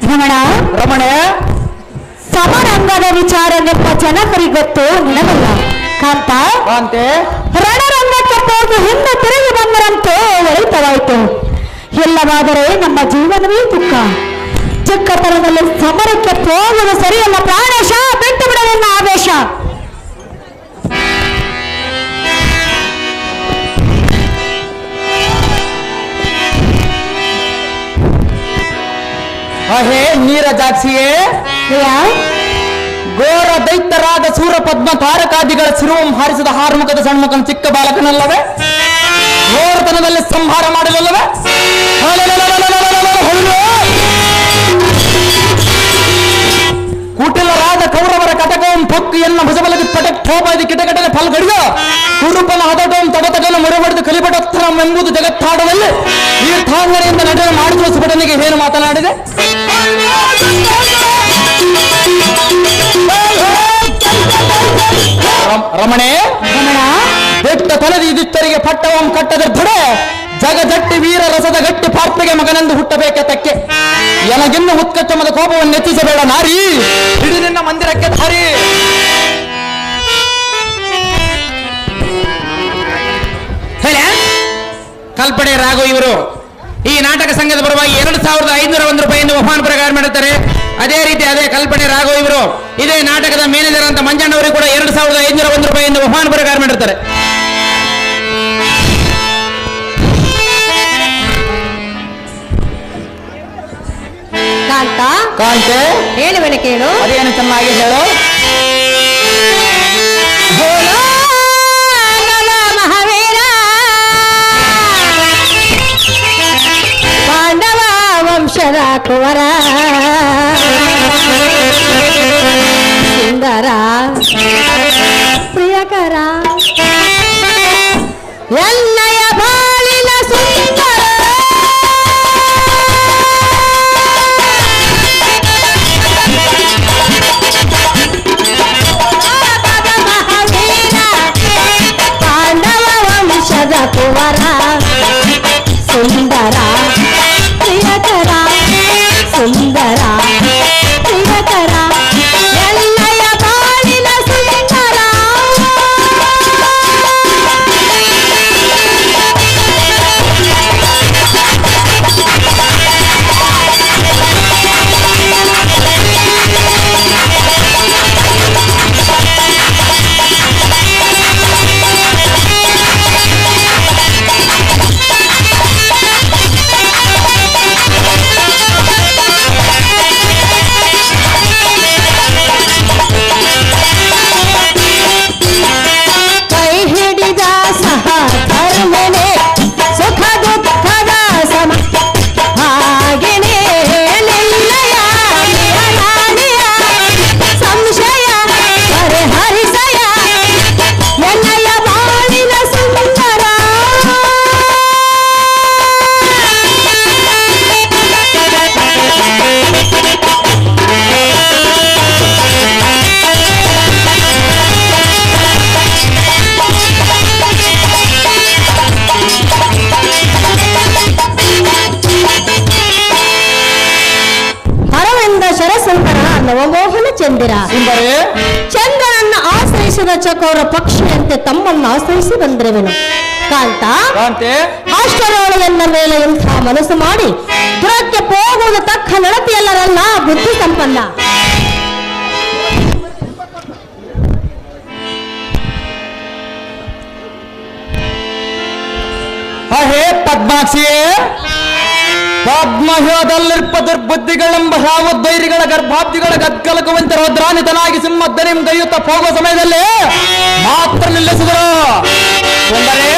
ರಮಣ ರಮಣೆ ಸಮರಂಗದ ವಿಚಾರ ನಿಮ್ಮ ಜನಕರಿಗೊತ್ತು ನಿನಗಲ್ಲ ಕಾಂತ ಕಾಂತೆ ರಣರಂಗಕ್ಕೆ ಹೋಗಿ ಹಿಂದೆ ತಿರುಗಿ ಬಂದರಂತೆ ಒಳಿತವಾಯಿತು ಇಲ್ಲವಾದರೆ ನಮ್ಮ ಜೀವನವೇ ದುಃಖ ಚಿಕ್ಕತನದಲ್ಲಿ ಸಮರಕ್ಕೆ ಹೋಗುವುದು ಸರಿಯಲ್ಲ ಪ್ರಾಣೇಶ ಬಿಟ್ಟು ಬಿಡಲಿಲ್ಲ ಆವೇಶ ಅಹೇ ನೀರ ಜಾಕ್ಷಿಯೇ ಘೋರ ದೈತ್ಯರಾದ ಸೂರ ಪದ್ಮ ತಾರಕಾದಿಗಳ ಶಿರವಂ ಹಾರಿಸಿದ ಹಾರುಮುಖದ ಸಣ್ಮುಖನ ಚಿಕ್ಕ ಬಾಲಕನಲ್ಲವೇ ಘೋರತನದಲ್ಲಿ ಸಂಹಾರ ಮಾಡಲಲ್ಲವೇ ಕುಟಿಲರಾದ ಕೌರವರ ಕಟಕಂ ಪೊಕ್ಕಿಯನ್ನ ಭುಜಬಲದಿ ಪಟಕ್ ಥೋಪಾದಿ ಕಿಟಕಟನ ಫಲ್ಗಡಿಯ ಕುರುಪನ ಹದಟಂ ತಗತಗನ ಮುರಬಡಿದು ಕಲಿಪಟೋತ್ತರಂ ಎಂಬುದು ಜಗತ್ತಾಡದಲ್ಲಿ ತೀರ್ಥಾಂಗನೆಯಿಂದ ನಡೆಯ ಮಾಡಿಸುವ ಸುಭಟನಿಗೆ ಏನು ಮಾತನಾಡಿದೆ ರಮಣೆ ಬೆಟ್ಟ ತನದಿ ಇದಿತ್ತರಿಗೆ ಪಟ್ಟವಂ ಕಟ್ಟದ ದೃಢ ಜಗಜಟ್ಟಿ ವೀರ ರಸದ ಗಟ್ಟಿ ಪಾರ್ಪಿಗೆ ಮಗನೆಂದು ಹುಟ್ಟಬೇಕೆ ತಕ್ಕೆ ಎನಗಿನ್ನು ಉತ್ಕಚ್ಚಮದ ಕೋಪವನ್ನು ನೆಚ್ಚಿಸಬೇಡ ನಾರಿ ಹಿಡಿ ನಿನ್ನ ಮಂದಿರಕ್ಕೆ ದಾರಿ ಕಲ್ಪನೆ ರಾಘು ಇವರು ಈ ನಾಟಕ ಸಂಘದ ಪರವಾಗಿ 2501 ರೂಪಾಯಿಯಿಂದ ಬಹುಮಾನ ಪ್ರಕಾರ ಮಾಡುತ್ತಾರೆ. ಅದೇ ರೀತಿ ಅದೇ ಕಲ್ಪನೆ ರಾಘು ಇವರು ಇದೇ ನಾಟಕದ ಮ್ಯಾನೇಜರ್ ಅಂತ ಮಂಜಣ್ಣವರಿಗೆ ಕೂಡ 2501 ರೂಪಾಯಿಯಿಂದ ಬಹುಮಾನ ಪ್ರಕಾರ ಮಾಡುತ್ತಾರೆ. ಕಾಂತ ಕಾಂತೆ ಹೇಳುವೆನೆ ಕೇಳು. ಅದೇನು ಚೆನ್ನಾಗಿ ಹೇಳು. ಮಹಾವೀರ ಪಾಂಡವ ವಂಶದ ಕುವರ ಸುಂದರ ಪ್ರಿಯಕರ ಎನ್ನಯ ಬಾಳಿನ ಸುಂದರ ಕುವರ ಸುಂದರ ಪ್ರಿಯಕರ ಸುಂದರ ಪ್ರಿಯಕರ ಎನ್ನಯ ಬಾಳಿನ ಸುಂದರ ನವಮೋಹನ ಚಂದಿರ ಚಂದ್ರನನ್ನ ಆಶ್ರಯಿಸಿದ ಚಕೋರ ಪಕ್ಷಿಯಂತೆ ತಮ್ಮನ್ನು ಆಶ್ರಯಿಸಿ ಬಂದಿರುವೆನು ಕಾಂತ ಅಷ್ಟರೊಳಗೆನ್ನ ಮೇಲೆ ಇಂಥ ಮನಸ್ಸು ಮಾಡಿ ದುರಕ್ಕೆ ಹೋಗುವುದು ತಕ್ಕ ನಡತೆಯಲ್ಲರಲ್ಲ ಬುದ್ಧಿ ಸಂಪನ್ನ ಹೇ ಪದ್ಮಾಕ್ಷಿಯೇ ಪದ್ಮಹ್ಯದಲ್ಲಿರ್ಪ ದುರ್ಬುದ್ಧಿಗಳೆಂಬ ಹಾವದ್ದೈರಿಗಳ ಗರ್ಭಾಬ್ದಿಗಳ ಗದ್ಗಲಕುವಂತೆ ರುದ್ರಾನಿತನಾಗಿ ಸಿಂಹದ್ದನಿಂ ಗೈಯುತ್ತ ಹೋಗುವ ಸಮಯದಲ್ಲಿ ಮಾತ್ರ ನಿಲ್ಲಿಸಿದರು ಅಂದರೆ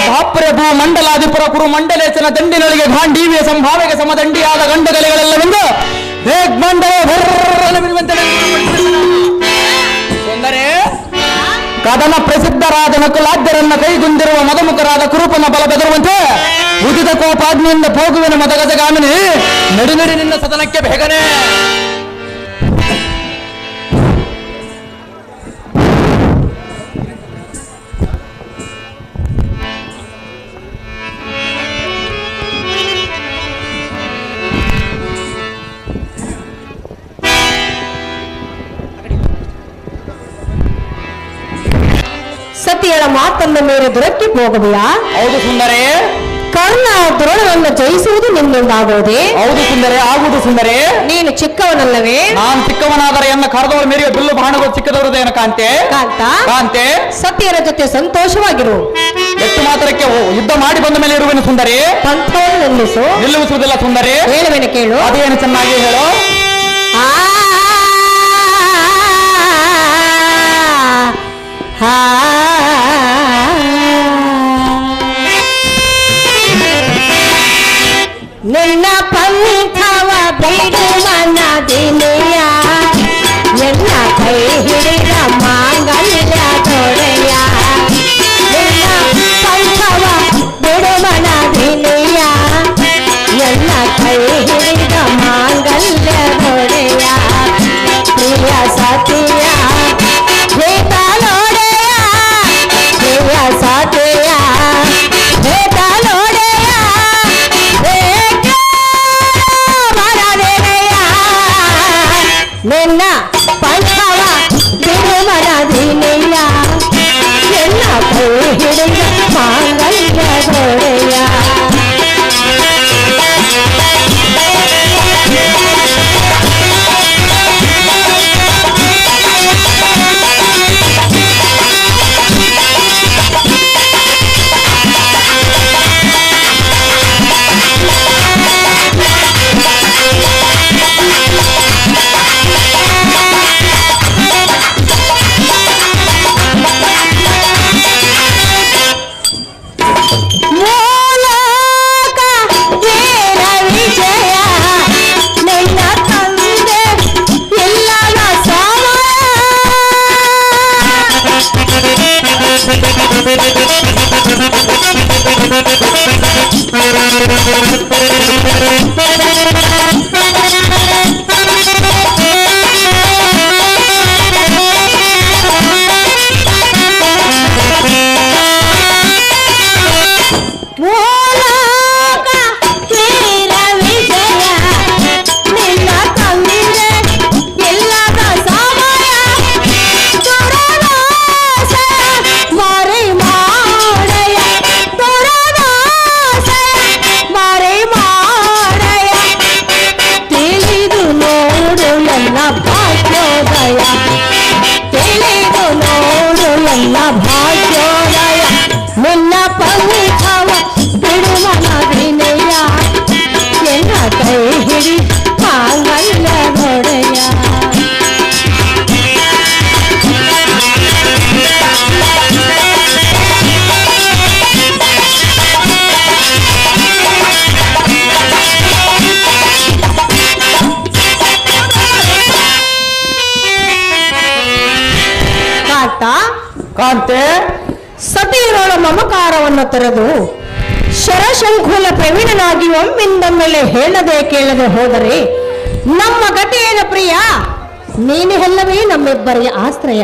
ಬಾಪುರೆ ಭೂ ಮಂಡಲಾಧಿಪುರ ಕುರು ಮಂಡಲೇಶನ ದಂಡಿನೊಳಗೆ ಗಾಂಡೀವಿಯ ಸಂಭಾವೆಗೆ ಸಮದಂಡಿಯಾದ ಗಂಡುಗಲೆಗಳೆಲ್ಲವೆಂದು ಬೇಗ್ಮಂಡಲ ಅಂದರೆ ಕದನ ಪ್ರಸಿದ್ಧರಾದ ನಕುಲಾದ್ಯರನ್ನ ಕೈಗೊಂಡಿರುವ ಮದಮುಖರಾದ ಕುರುಪನ ಬಲ ಬೆದರುವಂತೆ ಉದಿತ ಕೋಪಾಗ್ನಿಯಿಂದ ಹೋಗುವೆನ ಮದಗಜಗಾಮಿನಿ ನಡಿ ನಡಿ ನಿನ್ನ ಸದನಕ್ಕೆ ಬೇಗನೆ ಸತಿಯಳ ಮಾತನ್ನ ಮೇಲೆ ದುರಕ್ಕೆ ಹೋಗಬೇಯಾ? ಹೌದು ಸುಂದರೇ. ಕರ್ಣ ದ್ರೋಣವನ್ನು ಜಯಿಸುವುದು ನಿನ್ನಿಂದಾಗುವುದೇ? ಹೌದು ಸುಂದರೇ, ಆಗುವುದು ಸುಂದರೇ. ನೀನು ಚಿಕ್ಕವನಲ್ಲವೇ? ನಾನು ಚಿಕ್ಕವನಾದರೆ ಎನ್ನ ಕರೆದವಳ ಮೇರೆಗೆ ಬಿಲ್ಲು ಬಾಣಗಳು ಚಿಕ್ಕದವರದೇನ ಕಾಂತೆ. ಕಾಂತೆ ಸತಿಯರ ಜೊತೆ ಸಂತೋಷವಾಗಿರು. ಎಷ್ಟು ಮಾತ್ರಕ್ಕೆ ಯುದ್ಧ ಮಾಡಿ ಬಂದ ಮೇಲೆ ಇರುವೆನು ಸುಂದರಿ. ಪಂಥವನ್ನು ನಿಲ್ಲಿಸುವುದಿಲ್ಲ ಸುಂದರಿ. ಹೇಳುವೆನು ಕೇಳು. ಅದೇನು ಚೆನ್ನಾಗಿ ಹೇಳು. ನಿನ್ನ ಪಂಥವ ಬಿಡು ಮನ ದಿನೆಯ ಎಲ್ಲ ಕೈ ಹಿಡಿದ ಮಾಂಗಲ್ಯ ತೊಡೆಯ. ನಿನ್ನ ಪಂಥವ ಬಿಡು ಮನ ದಿನೆಯ ಎಲ್ಲ ಕೈ ಹಿಡಿದ ಮಾಂಗಲ್ಯ ತೊಡೆಯ. ಪ್ರಿಯ ಸತಿಯ ಹೇತ ನೋಡೆಯ, ಪ್ರಿಯ ಸತಿಯ ಹೇತ ನೋಡೆಯ, ನಿನ್ನ ಪಂಥವ ಬಿಡುಮನ ದಿನೆಯ ಎಲ್ಲ ಕೈ ಹಿಡಿದ ಮಾಂಗಲ್ಯ ತೊಡೆಯ. ವಿಜಯ ಕಾಂತೆ ಸತಿಯರೊಳ ಮಮಕಾರವನ್ನು ತೊರೆದು ಶರಶಂಕುಲ ಪ್ರವೀಣನಾಗಿ ಒಮ್ಮಿಂದೊಮ್ಮೆಲೆ ಹೇಳದೆ ಕೇಳದೆ ಹೋದರೆ ನಮ್ಮ ಗತಿಯೇನು ಪ್ರಿಯ? ನೀನು ಹೆಲ್ಲವೇ ನಮ್ಮಿಬ್ಬರಿಗೆ ಆಶ್ರಯ.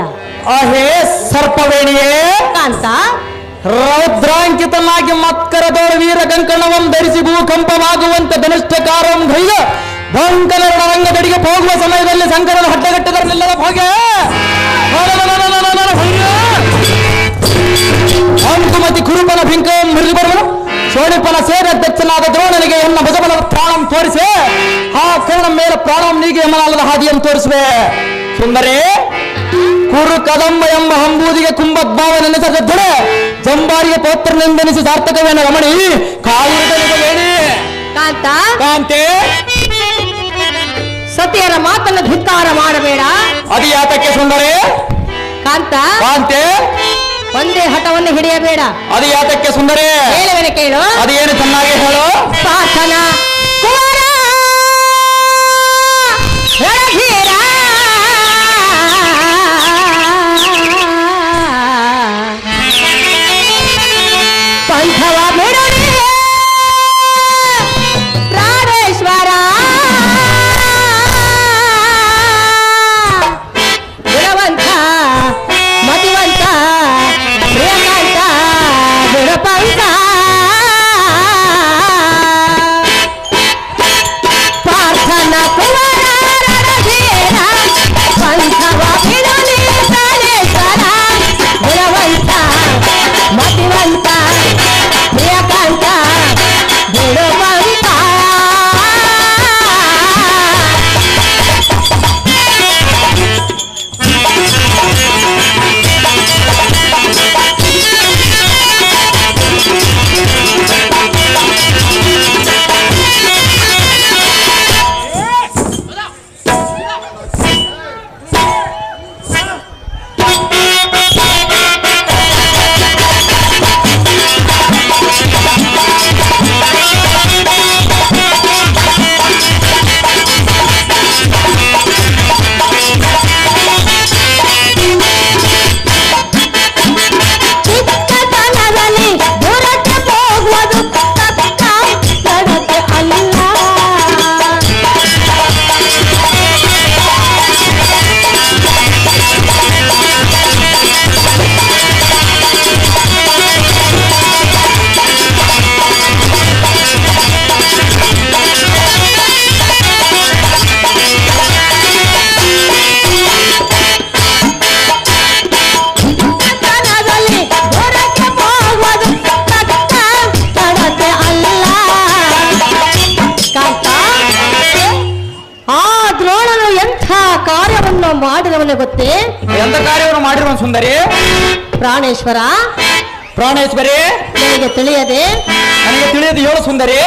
ಅಹೇ ಸರ್ಪವೇಣಿಯೇ ಕಾಂತ ರೌದ್ರಾಂಕಿತನಾಗಿ ಮತ್ಕರದೋಳು ವೀರ ಕಂಕಣವಂ ಧರಿಸಿ ಭೂಕಂಪವಾಗುವಂತೆ ಧನಿಷ್ಠಕಾರಂ ಧೈರ್ಯ ಭಂಕರ ರಂಗದಡಿಗೆ ಹೋಗುವ ಸಮಯದಲ್ಲಿ ಸಂಕರನ ಹಡ್ಡಗಟ್ಟದರನ್ನೆಲ್ಲರ ಹೋಗೆ ಅಂಕುಮತಿ ಕುರುಪನ ಭಿಂಕ ಮುರಿದು ಬರುವನು ಸೋಣಿಪನ ಸೇನಾಧ್ಯಕ್ಷನಾದ ದ್ರೋಣನಿಗೆ ಎನ್ನ ಭುಜಬಲದ ಪ್ರಾಣಂ ತೋರಿಸೆ ಆ ಕರ್ಣ ಮೇಲೆ ಪ್ರಾಣಂ ನೀಗೆ ಎನ್ನಲಾದ ಹಾದಿಯನ್ನು ತೋರಿಸುವೆ. ಸುಂದರೇ ಕುರು ಕದಂಬ ಎಂಬ ಹಂಬೂದಿಗೆ ಕುಂಭದ್ಭಾವ ನೆನೆಸದೊಡೆ ಜಂಬಾರಿಗೆ ಪೋತ್ರನೆಂದೆನಿಸಿ ಸಾರ್ಥಕವೇನ ರಮಣಿ ಕಾಯುವುದೇಣಿ. ಕಾಂತ ಕಾಂತೆ ಸತಿಯರ ಮಾತನ್ನು ಧಿಕ್ಕಾರ ಮಾಡಬೇಡ. ಅದು ಯಾತಕ್ಕೆ ಸುಂದರೇ? ಕಾಂತ ಕಾಂತೆ ಒಂದೇ ಹಠವನ್ನು ಹಿಡಿಯಬೇಡ. ಅದು ಯಾತಕ್ಕೆ ಸುಂದರೇ? ಹೇಳುವೆನೆ ಕೇಳು. ಅದು ಏನು ಚೆನ್ನಾಗಿ ಹೇಳು. ಪಾರ್ಥನ ಕುವರ ರಣಧೀರ ಪಂಥವ ಬಿಡಲಿ ಪ್ರಾಣೇಶ್ವರ ಗುಣವಂತ ಮತಿವಂತ ಪ್ರಿಯಕಾಂತ ಗುಣಪಂತ ಪಾರ್ಥನ ಕುವರ ರಣಧೀರ ಪಂಥವ ಬಿಡಲಿ ಪ್ರಾಣೇಶ್ವರ ಗುಣವಂತ ಮತಿವಂತ ಪ್ರಿಯಕಾಂತ ಗುಣವಂತ. ಚಿಕ್ಕತನದಲ್ಲಿ ದೂರಕ್ಕೆ ಹೋಗುವುದು ತಕ್ಕ ನಡತೆ ಅಲ್ಲ. ಚಿಕ್ಕತನದಲ್ಲಿ ದೂರಕ್ಕೆ ಹೋಗುವುದು ತಕ್ಕ ನಡತೆ ಅಲ್ಲ. ಕಾಂತ ಆ ದ್ರೋಣನು ಎಂಥ ಕಾರ್ಯವನ್ನು ಮಾಡಿದವನು ಗೊತ್ತೇ? ಎಂತ ಕಾರ್ಯವನ್ನು ಮಾಡಿರುವ ಸುಂದರಿ? ಪ್ರಾಣೇಶ್ವರ ಪ್ರಾಣೇಶ್ವರಿ ನಿನಗೆ ತಿಳಿಯದೆ ನನಗೆ ತಿಳಿಯದು ಹೇಳು ಸುಂದರಿ.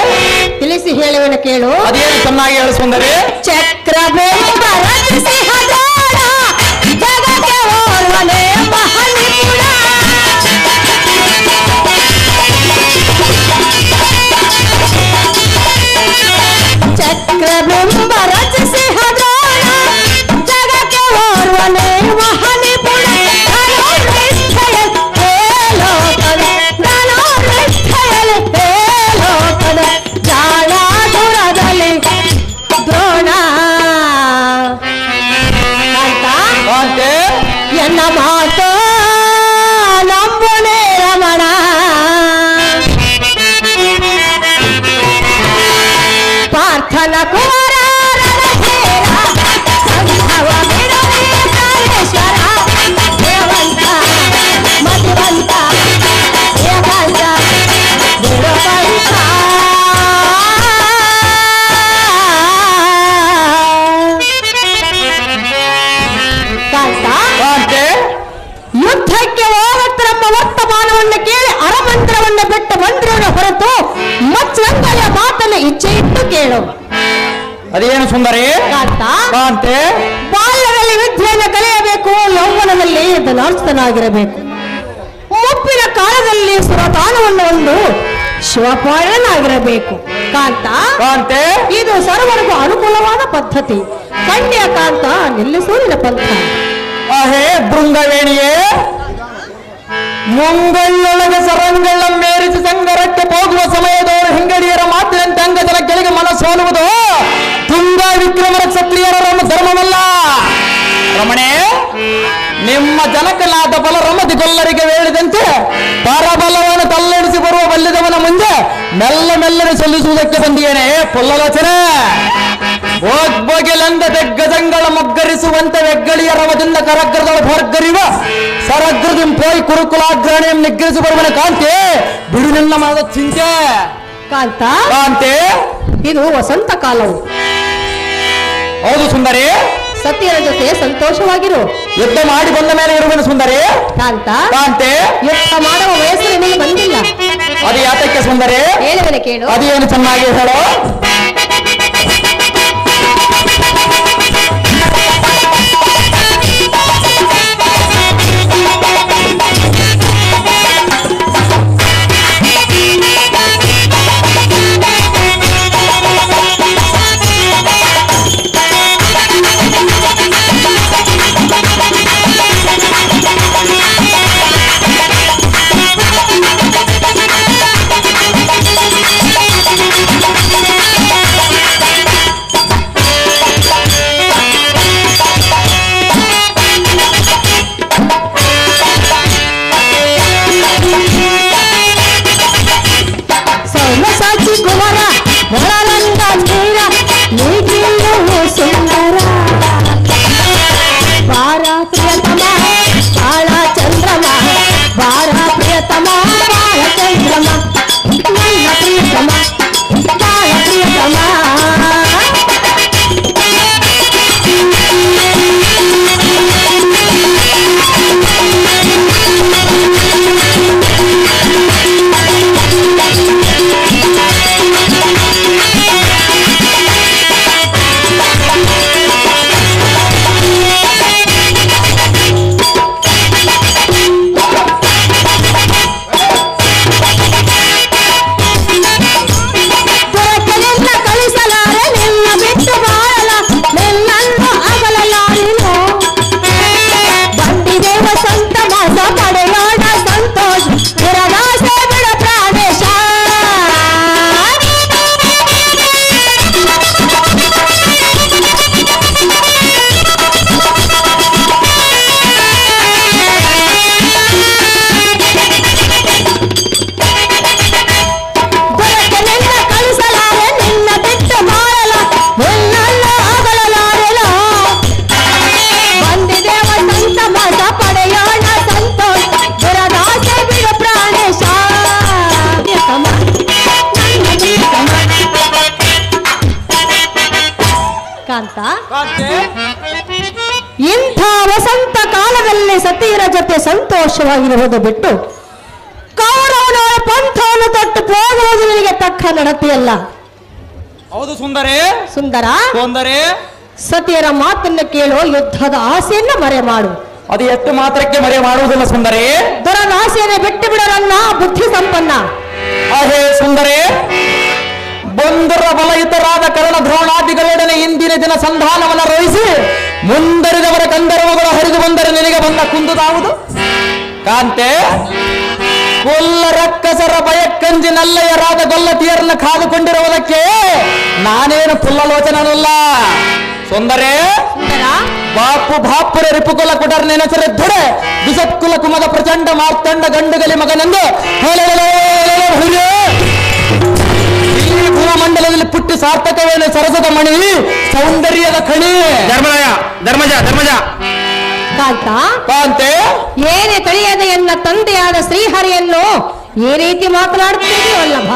ತಿಳಿಸಿ ಹೇಳುವನು ಕೇಳು. ಅದೇನು ಚೆನ್ನಾಗಿ ಹೇಳು ಸುಂದರಿ. ಚಕ್ರವೆಂಬ ರಚಿಸಿ ಹಜಾರ ಜಗಕ್ಕೆ ಓರ್ವನೇ ಮಹಾನಿಪುಣ. ಚಕ್ರವೆಂಬ ರಚಿಸಿ ಹಜಾರ ಜಗಕ್ಕೆ ಓರ್ವನೇ ಮಹಾನಿಪುಣ. ಧನುರ್ನಿಷ್ಠೆಯ ಲೋಕದ ಧನುರ್ನಿಷ್ಠೆಯ ಲೋಕದ ಜಾಣಾಧುರದಲ್ಲಿ ದ್ರೋಣ. ಕಾಂತ ಕಾಂತೆ ಎನ್ನ ಮಾತು ನಂಬುನೇ ರಮಣ. ಪಾರ್ಥನ ಕುವರ ರಣಧೀರ ಸಂಘವ ಬಿಡಲಿ ಪ್ರಾಣೇಶ್ವರ ದೇವಂತ ಮತಿವಂತ ದೇವಂತ ಗುಣವಂತ. ಕಾಂತ ಕಾಂತೆ ಯುದ್ಧಕ್ಕೆ ಹೋಗುತ್ತಿರುವ ವರ್ತಮಾನವನ್ನು ಕೇಳಿ ಅರಮಂತ್ರವನ್ನು ಬಿಟ್ಟು ಮಂದಿರವನ್ನು ಹೊರತು ಮಚ್ಚಂಗಲ ಮಾತನ್ನು ಇಚ್ಛೆ ಇಟ್ಟು ಕೇಳು. ಅದೇನು ಸುಂದರಿ? ಕಾಂತ ಕಾಂತೆ ಬಾಲ್ಯದಲ್ಲಿ ವಿದ್ಯೆಯನ್ನು ಕಲಿಯಬೇಕು, ಯೌವನದಲ್ಲಿ ಧನಾರ್ಸ್ಥನಾಗಿರಬೇಕು, ಮುಪ್ಪಿನ ಕಾಲದಲ್ಲಿ ಸುರತಾನವನ್ನು ಒಂದು ಶಿವಪಾಯನಾಗಿರಬೇಕು. ಕಾಂತ ಕಾಂತೆ ಇದು ಸರ್ವರಿಗೂ ಅನುಕೂಲವಾದ ಪದ್ಧತಿ. ಕನ್ಯಾ ಕಾಂತ ನಿಲ್ಲಿಸುವುದಿಲ್ಲ ಪಂಥ. ಅಹೇ ಭೃಂಗವೇಣಿಯೇ ಮುಂಗಳ್ಳೊಳಗೆ ಸರಂಗಳ ಮೇರಿಸಿ ಸಂಗರಕ್ಕೆ ಹೋಗುವ ಸಮಯದವರು ಹಿಂಗಡಿಯರ ಮಾತಿನಂತೆ ಅಂಗಜನ ಕೆಳಗೆ ಮನಸ್ಸೋಲುವುದು ತುಂಗಾ ವಿಕ್ರಮರ ಕ್ಷತ್ರಿಯರ ಧರ್ಮವಲ್ಲ. ರಮಣೆ, ನಿಮ್ಮ ಜನಕನಾದ ಬಲರಮತಿ ಗೊಲ್ಲರಿಗೆ ಹೇಳಿದಂತೆ ಪರಬಲವನ್ನು ತಲ್ಲೆಣಿಸಿ ಬರುವ ಬಲ್ಲಿದವನ ಮುಂದೆ ಮೆಲ್ಲ ಮೆಲ್ಲನೆ ಸಲ್ಲಿಸುವುದಕ್ಕೆ ಬಂದಿಯೇನೆ ಪುಲ್ಲಲೋಚನೆ. ಹೋಗ್ಬೋಗಿಲಂದ ದಿಗ್ಗಜಂಗಳ ಮೊಗ್ಗರಿಸುವಂತೆ வெಗ್ಗಳಿಯರವದಿಂದ ಕರಗ್ರದಳ ಹೊರ್ಗರಿವ ಸರಗ್ರದಿಂ ಪೋಯ್ ಕುರುಕುಲಾಗ್ರಹಣೆಯಂ ನಿಗ್ರಹಿಸಿ ಬರುವನ ಕಾಂತೆ ಬಿಡು ನಿನ್ನ ಮಾದ ಚಿಂತೆ. ಕಾಂತ, ಕಾಂತೆ, ಇದು ವಸಂತ ಕಾಲವು. ಹೌದು ಸುಂದರಿ. ಸತಿಯರ ಜೊತೆ ಸಂತೋಷವಾಗಿರು. ಯುದ್ಧ ಮಾಡಿ ಬಂದ ಮೇಲೆ ಇರುವನು ಸುಂದರಿ. ಕಾಂತ, ಕಾಂತೆ, ಯುದ್ಧ ಮಾಡುವ ವಯಸ್ಸು ನಿಮಗೆ ಬಂದಿಲ್ಲ. ಅದು ಯಾತಕ್ಕೆ ಸುಂದರಿ? ಹೇಳುವನೆ ಕೇಳು. ಅದೇನು ಚೆನ್ನಾಗಿ ಹೇಳೋ. ಸಾಕ್ಷಿ ಕುಮಾರ ಮೊಳರಂಗ ನೀರ ನೀಗಿಲ್ಲೂ ಸುಂದರ ಬಾರ ಪ್ರಿಯತಮ ಬಾಳ ಚಂದ್ರಮ ಬಾರ ಪ್ರಿಯತಮ ಬಾಳ ಚಂದ್ರಮ ನನ್ನ ಪ್ರಿಯತಮ ಬಾಳ ಪ್ರಿಯತಮ. ಇಂಥ ವಸಂತ ಕಾಲದಲ್ಲಿ ಸತಿಯರ ಜೊತೆ ಸಂತೋಷವಾಗಿರುವುದು ಬಿಟ್ಟು ಕೌರವನ ಪಂಥವನ್ನು ತೊಟ್ಟು ಹೋಗುವುದು ನಿನಗೆ ತಕ್ಕ ನಡತೆಯಲ್ಲ. ಹೌದು ಸುಂದರಿ. ಸುಂದರ, ಸುಂದರಿ, ಸತಿಯರ ಮಾತನ್ನು ಕೇಳು. ಯುದ್ಧದ ಆಸೆಯನ್ನು ಮರೆ ಮಾಡು. ಅದು ಎಷ್ಟು ಮಾತ್ರಕ್ಕೆ ಮರೆ ಮಾಡುವುದಿಲ್ಲ ಸುಂದರಿ. ದುರದ ಆಸೆಯನ್ನು ಬಿಟ್ಟು ಬಿಡರನ್ನ ಬುದ್ಧಿ ಸಂಪನ್ನ. ಅಹೇ ಸುಂದರಿ, ಬಂಧುರ ಬಲಯುತರಾದ ಕರ್ಣ ದ್ರೋಣಾದಿಗಳೊಡನೆ ಇಂದಿನ ದಿನ ಸಂಧಾನವನ್ನು ರಹಿಸಿ ಮುಂದರಿದವರ ಕಂದರವುಗಳು ಹರಿದು ಬಂದರೆ ನಿನಗೆ ಬಂದ ಕುಂದುದಾವುದು? ಕಾಂತೆ, ಕೊಲ್ಲ ರಕ್ಕಸರ ಭಯಕ್ಕಂಜಿ ನಲ್ಲಯ್ಯರಾದ ಗೊಲ್ಲತಿಯರನ್ನು ಕಾದುಕೊಂಡಿರುವುದಕ್ಕೆ ನಾನೇನು ಪುಲ್ಲಲೋಚನಲ್ಲ. ಸುಂದರೇ, ಬಾಪು ಬಾಪುರ ರಿಪುಕುಲ ಕುಟರ್ ನೆನೆಸರಿದ್ದರೆ ದುಸತ್ಕುಲ ಕುಮದ ಪ್ರಚಂಡ ಮಾರ್ತಂಡ ಗಂಡುಗಲಿ ಮಗನೆಂದು ಈ ಭೂಮಂಡಲದಲ್ಲಿ ಪುಟ್ಟಿ ಸಾರ್ಥಕವೇನು ಸರಸದ ಮಣಿ ಸೌಂದರ್ಯದ ಖಣಿ. ಧರ್ಮರಾಯ, ಧರ್ಮಜ, ಧರ್ಮಜ. ಕಾಂತ, ಕಾಂತೆ, ಏನೇ ತಿಳಿಯದೆ ಎನ್ನ ತಂದೆಯಾದ ಶ್ರೀಹರಿಯನ್ನು ಈ ರೀತಿ ಮಾತನಾಡುತ್ತಿದೆಯೋ ವಲ್ಲಭ?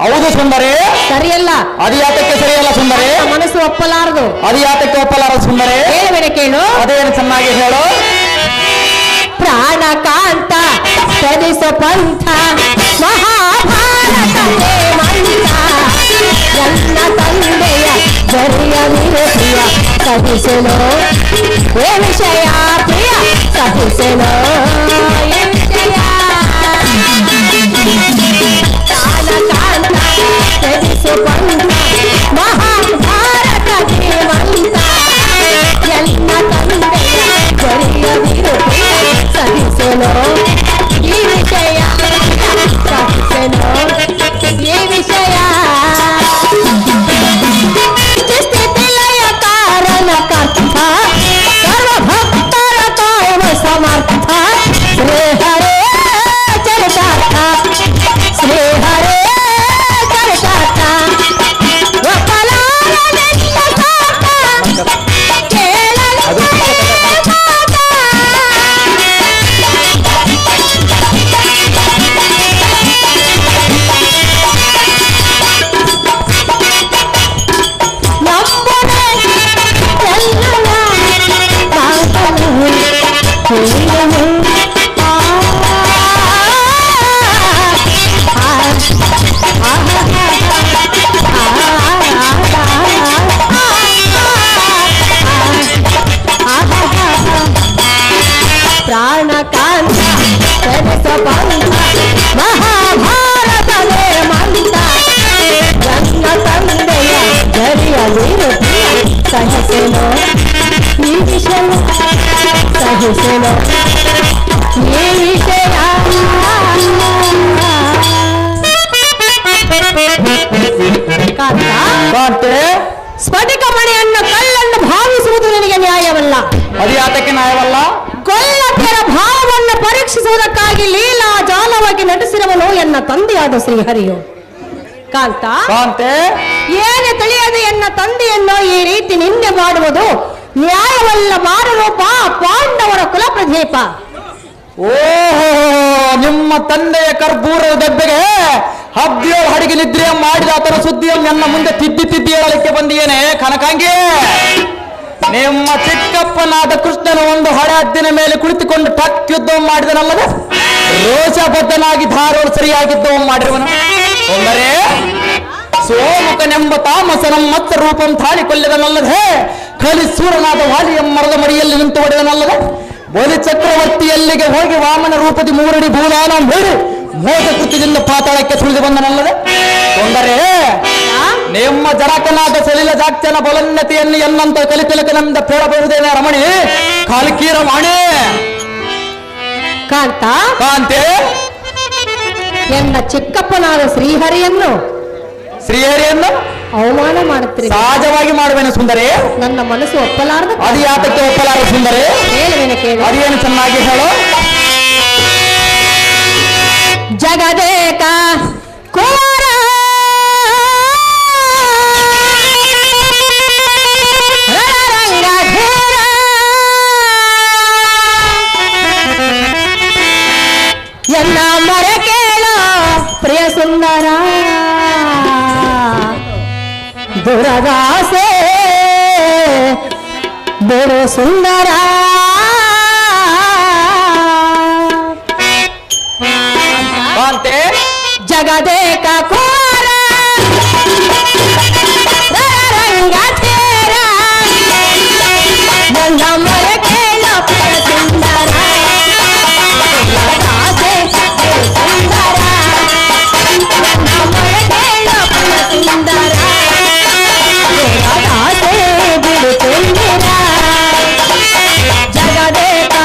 ಹೌದು ಸುಂದರಿ. ಸರಿಯಲ್ಲ. ಅದು ಯಾತಕ್ಕೆ ಸರಿಯಲ್ಲ ಸುಂದರಿ? ಮನಸ್ಸು ಒಪ್ಪಲಾರದು. ಅದು ಯಾತಕ್ಕೆ ಒಪ್ಪಲಾರ ಸುಂದರಿ? ಹೇಳುವೇನೆ ಕೇಳು. ಅದೇನು ಚೆನ್ನಾಗಿ ಹೇಳು. ಪ್ರಾಣ ಕಾಂತ ಸರಿಸ ಪಂಥ ಮಹಾಭಾರತ ಮಂತ ನನ್ನ ತಂದೆಯ ಜರಿಯ ವಿರತಿಯ ಸಹಿಸಲು ಏ ವಿಷಯ ಪ್ರಿಯ ಸಹಿಸಲು ಏ ವಿಷಯ. ಪ್ರಾಣ ಕಾಂತ ಸರಿಸ ಪಂಥ ಮಹಾಭಾರತ ಮಂತ ನನ್ನ ತಂದೆಯ ಜರಿಯ ವಿರತಿಯ ಸಹಿಸಲು ಈ ಸಹಿಸೆನೋ ಈ ವಿಷಯ ಸಹಿಸೆನೋ ಈ ವಿಷಯ ಕಾಂತೆ ಸ್ಫಟಿಕ ಮಣಿಯನ್ನು ಕಳ್ಳನ್ನು ಭಾವಿಸುವುದು ನಿನಗೆ ನ್ಯಾಯವಲ್ಲ. ಅದು ಯಾತಕ್ಕೆ ನ್ಯಾಯವಲ್ಲ? ಕೊಲ್ಲತೆರ ಭಾವವನ್ನು ಪರೀಕ್ಷಿಸುವುದಕ್ಕಾಗಿ ಲೀಲಾ ಜಾಲವಾಗಿ ನಟಿಸಿರುವನು ಎನ್ನ ತಂದೆಯಾದ ಶ್ರೀಹರಿಯು. ಕಾಂತೆ ಏನೇ ತಿಳಿಯದೆ ಎನ್ನ ತಂದೆಯನ್ನು ಈ ರೀತಿ ನಿಂದೆ ಮಾಡುವುದು ನ್ಯಾಯವಲ್ಲ. ಮಾರರೂಪ ಪಾಂಡವರ ಕುಲ ಪ್ರದೀಪ. ಓಹೋ, ನಿಮ್ಮ ತಂದೆಯ ಕರ್ಪೂರದ ದೆಬ್ಬೆಗೆ ಹಬ್ಬಿಯೋ ಹಡಿಗೆ ನಿದ್ರೆ ಮಾಡಿದ ಆತನ ಸುದ್ದಿಯನ್ನು ನನ್ನ ಮುಂದೆ ತಿದ್ದಿ ಹೇಳಲಿಕ್ಕೆ ಬಂದಿಯೇನೆ ಕನಕಾಂಗಿ. ನಿಮ್ಮ ಚಿಕ್ಕಪ್ಪನಾದ ಕೃಷ್ಣನ ಒಂದು ಹಳೆ ಹದ್ದಿನ ಮೇಲೆ ಕುಳಿತುಕೊಂಡು ಟಕ್ ಯುದ್ಧ ಮಾಡಿದನಲ್ಲದೆ ರೋಷಬದ್ಧನಾಗಿ ಧಾರೋಳ ಸರಿಯಾಗಿದ್ದವ ಮಾಡಿರುವನು. ಒಮ್ಮರೇ ಸೋಮುಖನೆಂಬ ತಾಮಸನಂ ಮತ್ತ ರೂಪಂ ತಾಳಿಕೊಳ್ಳದನಲ್ಲದೆ ಕಲಿಸೂರನಾದ ವಾಲಿಯ ಮರದ ಮಡಿಯಲ್ಲಿ ನಿಂತು ಹೊಡೆದನಲ್ಲದೆ ಬಲಿ ಚಕ್ರವರ್ತಿಯಲ್ಲಿಗೆ ಹೋಗಿ ವಾಮನ ರೂಪದಿ ಮೂರಡಿ ಭೂದಾನ ಬೇಡಿ ಮೋಸ ಕೃತ್ಯದಿಂದ ಪಾತಾಳಕ್ಕೆ ಸುಳಿದು ಬಂದನಲ್ಲದೆ. ತೊಂದರೆ ನಿಮ್ಮ ಜರಕನಾದ ಸಲಿಲ ಜಾಕ್ತನ ಬಲನ್ನತೆಯನ್ನು ಎನ್ನಂತ ಕಲಿತಿಲಕನಿಂದ ಹೇಳಬಹುದೇನೆ ರಮಣಿ ಕಾಲ್ಕೀರ ಮಾಣೆ. ಕಾಂತೆ ಎನ್ನ ಚಿಕ್ಕಪ್ಪನಾದ ಶ್ರೀಹರಿಯನ್ನು ಅವಮಾನ ಮಾಡುತ್ತೀರಿ. ಸಹಜವಾಗಿ ಮಾಡುವೇನೆ ಸುಂದರಿ. ನನ್ನ ಮನಸ್ಸು ಒಪ್ಪಲಾರದು. ಅದು ಯಾತಕ್ಕೆ ಒಪ್ಪಲಾರ ಸುಂದರಿ? ಹೇಳುವೇನೆ ಕೇಳು. ಅದೇನು ಚೆನ್ನಾಗಿ ಹೇಳು. ಜಗದೇಕ ಕುಮಾರ ಎನ್ನ ಮೊರೆ ಕೇಳೋ ಪ್ರಿಯ ಸುಂದರ ದುರದಾಸೆ ಬೇರೆ ಸುಂದರ ಕಾಂತೆ ಜಗದೇಕ ಕುಮಾರ ರಂಗ ತೇರ ನನ್ನ ಮೊರೆ ಕೇಳೋ ಪ್ರಿಯ ಸುಂದರ ದುರದಾಸೆ ಬೇರೆ ಸುಂದರ ನನ್ನ ಮೊರೆ ಕೇಳೋ ಪ್ರಿಯ ಸುಂದರ ದುರದಾಸೆ ಬಿಡು ತುಂಬಿರ ಜಗದೇಕ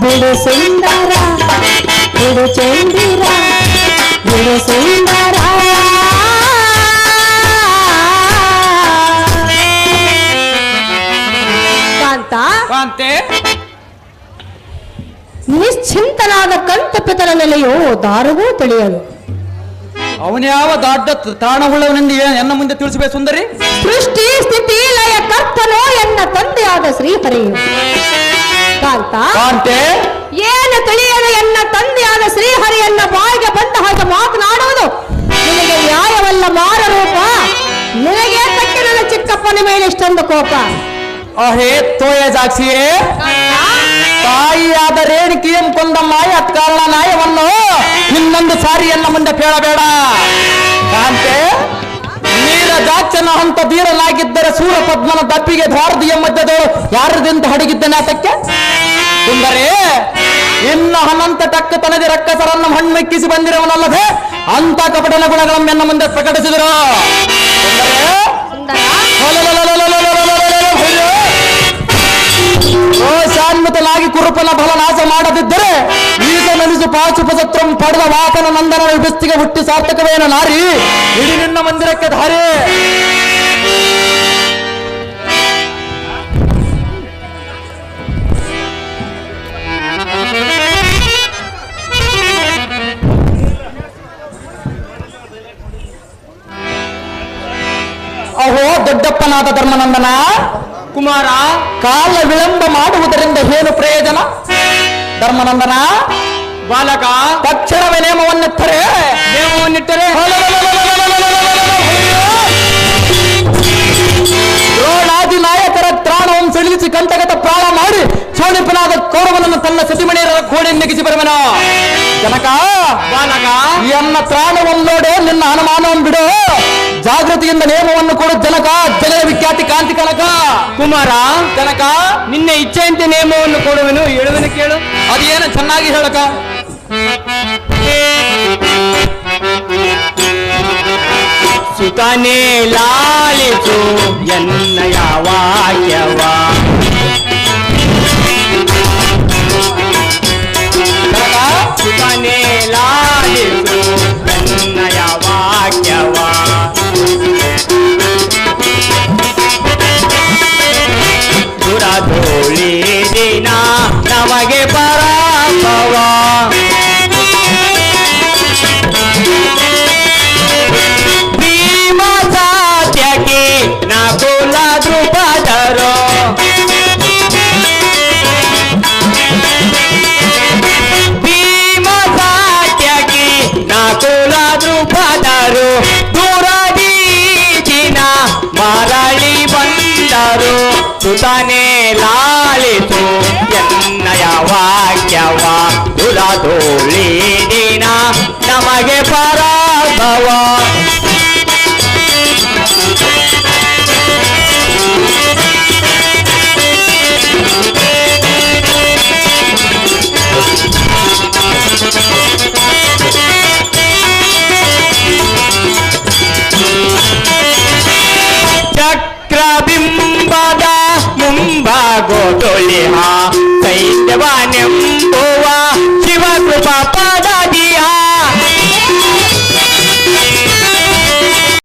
ಬಿಡು ಸುಂದರ ಬಿಡು ಚಂದಿರ ಬಿಡು ಸುಂದರ ಕಾಂತೆ ನಿಶ್ಚಿಂತನಾದ ಕಂಠಪಿತನ ನೆಲೆಯು ದಾರುಗೂ ತಿಳಿಯಲು ಅವನ್ಯಾವ ದೊಡ್ಡ ತಾಣವುಳ್ಳವನೆಂದು ಎನ್ನ ಮುಂದೆ ತಿಳಿಸಬೇಕು ಸುಂದರಿ. ಸೃಷ್ಟಿ ಸ್ಥಿತಿ ಲಯ ಕರ್ತನೋ ಎನ್ನ ತಂದೆಯಾದ ಶ್ರೀಹರಿಯು. ಕಾಂತೆ ಏನು ತಿಳಿಯದ ಎನ್ನ ತಂದೆಯಾದ ಶ್ರೀಹರಿಯನ್ನ ಬಾಯಿಗೆ ಬಂದ ಹಾಗೆ ಮಾತನಾಡುವುದು ನಿನಗೆ ನ್ಯಾಯವಲ್ಲ. ಮಾರರೂಪ ನಿನಗೆ ತಕ್ಕ ನನ್ನ ಚಿಕ್ಕಪ್ಪನ ಮೇಲೆ ಇಷ್ಟೊಂದು ಕೋಪ. ಅಹೇ ತೋಯ ಜಾಕ್ಷಿಯೇ, ತಾಯಿಯಾದ ರೇಣುಕಿಯಂ ಕೊಂದ ಮಾಯ ಕಾರಣ ನ್ಯಾಯವನ್ನು ಇನ್ನೊಂದು ಸಾರಿ ಎಲ್ಲ ಮುಂದೆ ಕೇಳಬೇಡ. ಕಾಂತೆ, ನೀರಜಾಕ್ಷನ ಹಂತ ಧೀರನಾಗಿದ್ದರೆ ಸೂರ ಪದ್ಮನ ದಪ್ಪಿಗೆ ಧಾರದಿಯ ಮಧ್ಯದವರು ಯಾರದಿಂದ ಹಡಗಿದ್ದನೆ ಆತಕ್ಕೆ ಸುಂದರೇ. ಇನ್ನು ಅನಂತ ಟಕ್ಕ ತನದಿ ರಕ್ಕಸರನ್ನು ಮಣ್ಣೆಕ್ಕಿಸಿ ಬಂದಿರುವನಲ್ಲದೆ ಅಂತ ಕಪಟನ ಗುಣಗಳನ್ನೆನ್ನ ಮುಂದೆ ಪ್ರಕಟಿಸಿದರು. ಶಾನ್ಮತನಾಗಿ ಕುರುಪನ ಫಲನಾಶ ಮಾಡದಿದ್ದರೆ ಈತ ನನಿಸು ಪಾಚುಪಸತ್ರಂ ಪಡೆದ ವಾತನ ನಂದನ ವಿಭಸ್ತಿಗೆ ಹುಟ್ಟಿ ಸಾರ್ಥಕವೇನ ನಾರಿ ಇಡೀ ನಿನ್ನ ಮಂದಿರಕ್ಕೆ ಧಾರೆ. ಅಹೋ ದೊಡ್ಡಪ್ಪನಾದ ಧರ್ಮನಂದನ ಕುಮಾರ, ಕಾಲ ವಿಳಂಬ ಮಾಡುವುದರಿಂದ ಏನು ಪ್ರಯೋಜನ? ಧರ್ಮನಂದನ ಬಾಲಕ, ತಕ್ಷಣವೇ ನೇಮವನ್ನಿಟ್ಟರೆ ದ್ರೋಣಾದಿ ನಾಯಕರ ತ್ರಾಣವನ್ನು ಸೆಳಿಸಿ ಕಂಟಗತ ಪ್ರಾಣ ಮಾಡಿ ಸೋಣಿಪನಾದ ಕೌರವನನ್ನು ತನ್ನ ಸತಿಮಣಿಯರ ಕೋಣೆ ನೆಗಿಸಿ ಬರುವನು. ಜನಕ ಬಾಲಕ, ಎನ್ನ ತ್ರಾಣವನ್ನು ನೋಡು, ನಿನ್ನ ಅನುಮಾನವನ್ನು ಬಿಡು, ಜಾಗೃತಿಯಿಂದ ನೇಮವನ್ನು ಕೊಡು ಜನಕ. ಜನ ವಿಖ್ಯಾತಿ ಕಾಂತಿ ಕನಕ. ಕುಮಾರ, ಜನಕ ನಿನ್ನ ಇಚ್ಛೆಯಂತೆ ನೇಮವನ್ನು ಕೊಡುವೆನು, ಹೇಳುವೆನು ಕೇಳು. ಅದೇನು ಚೆನ್ನಾಗಿ ಹೇಳಕ. ಸುತನೇ ಲಾಲಿಸು ಎನ್ನಯ ವಾಕ್ಯವ, ಸುತನೇ ಲಾಲಿಸು ಎನ್ನಯ ವಾಕ್ಯವ, ದುರಧೂಳಿ ದಿನ ನಮಗೆ ಪರಾಭವ, ಭೀಮ ಸಾತ್ಯಕ್ಕೆ ನಕುಲ ದ್ರುಪದರೋ, ಭೀಮ ಸಾತ್ಯಕ್ಕೆ ನಕುಲ ದ್ರುಪದರು ದುರದಿ ದಿನ ಮರಳಿ ಬಂದರು. ಸುತನೇ ಲಾಲಿಸು ಎನ್ನಯ ವಾಕ್ಯವ, ದುರಧೂಳಿ ದಿನ ನಮಗೆ ಪರಾಭವ. ಚಕ್ರಬಿಂಬದ ಮುಂಭಾಗೋಟೊಳಿಹ ಸೈನ್ಯವಾನೆಂಬ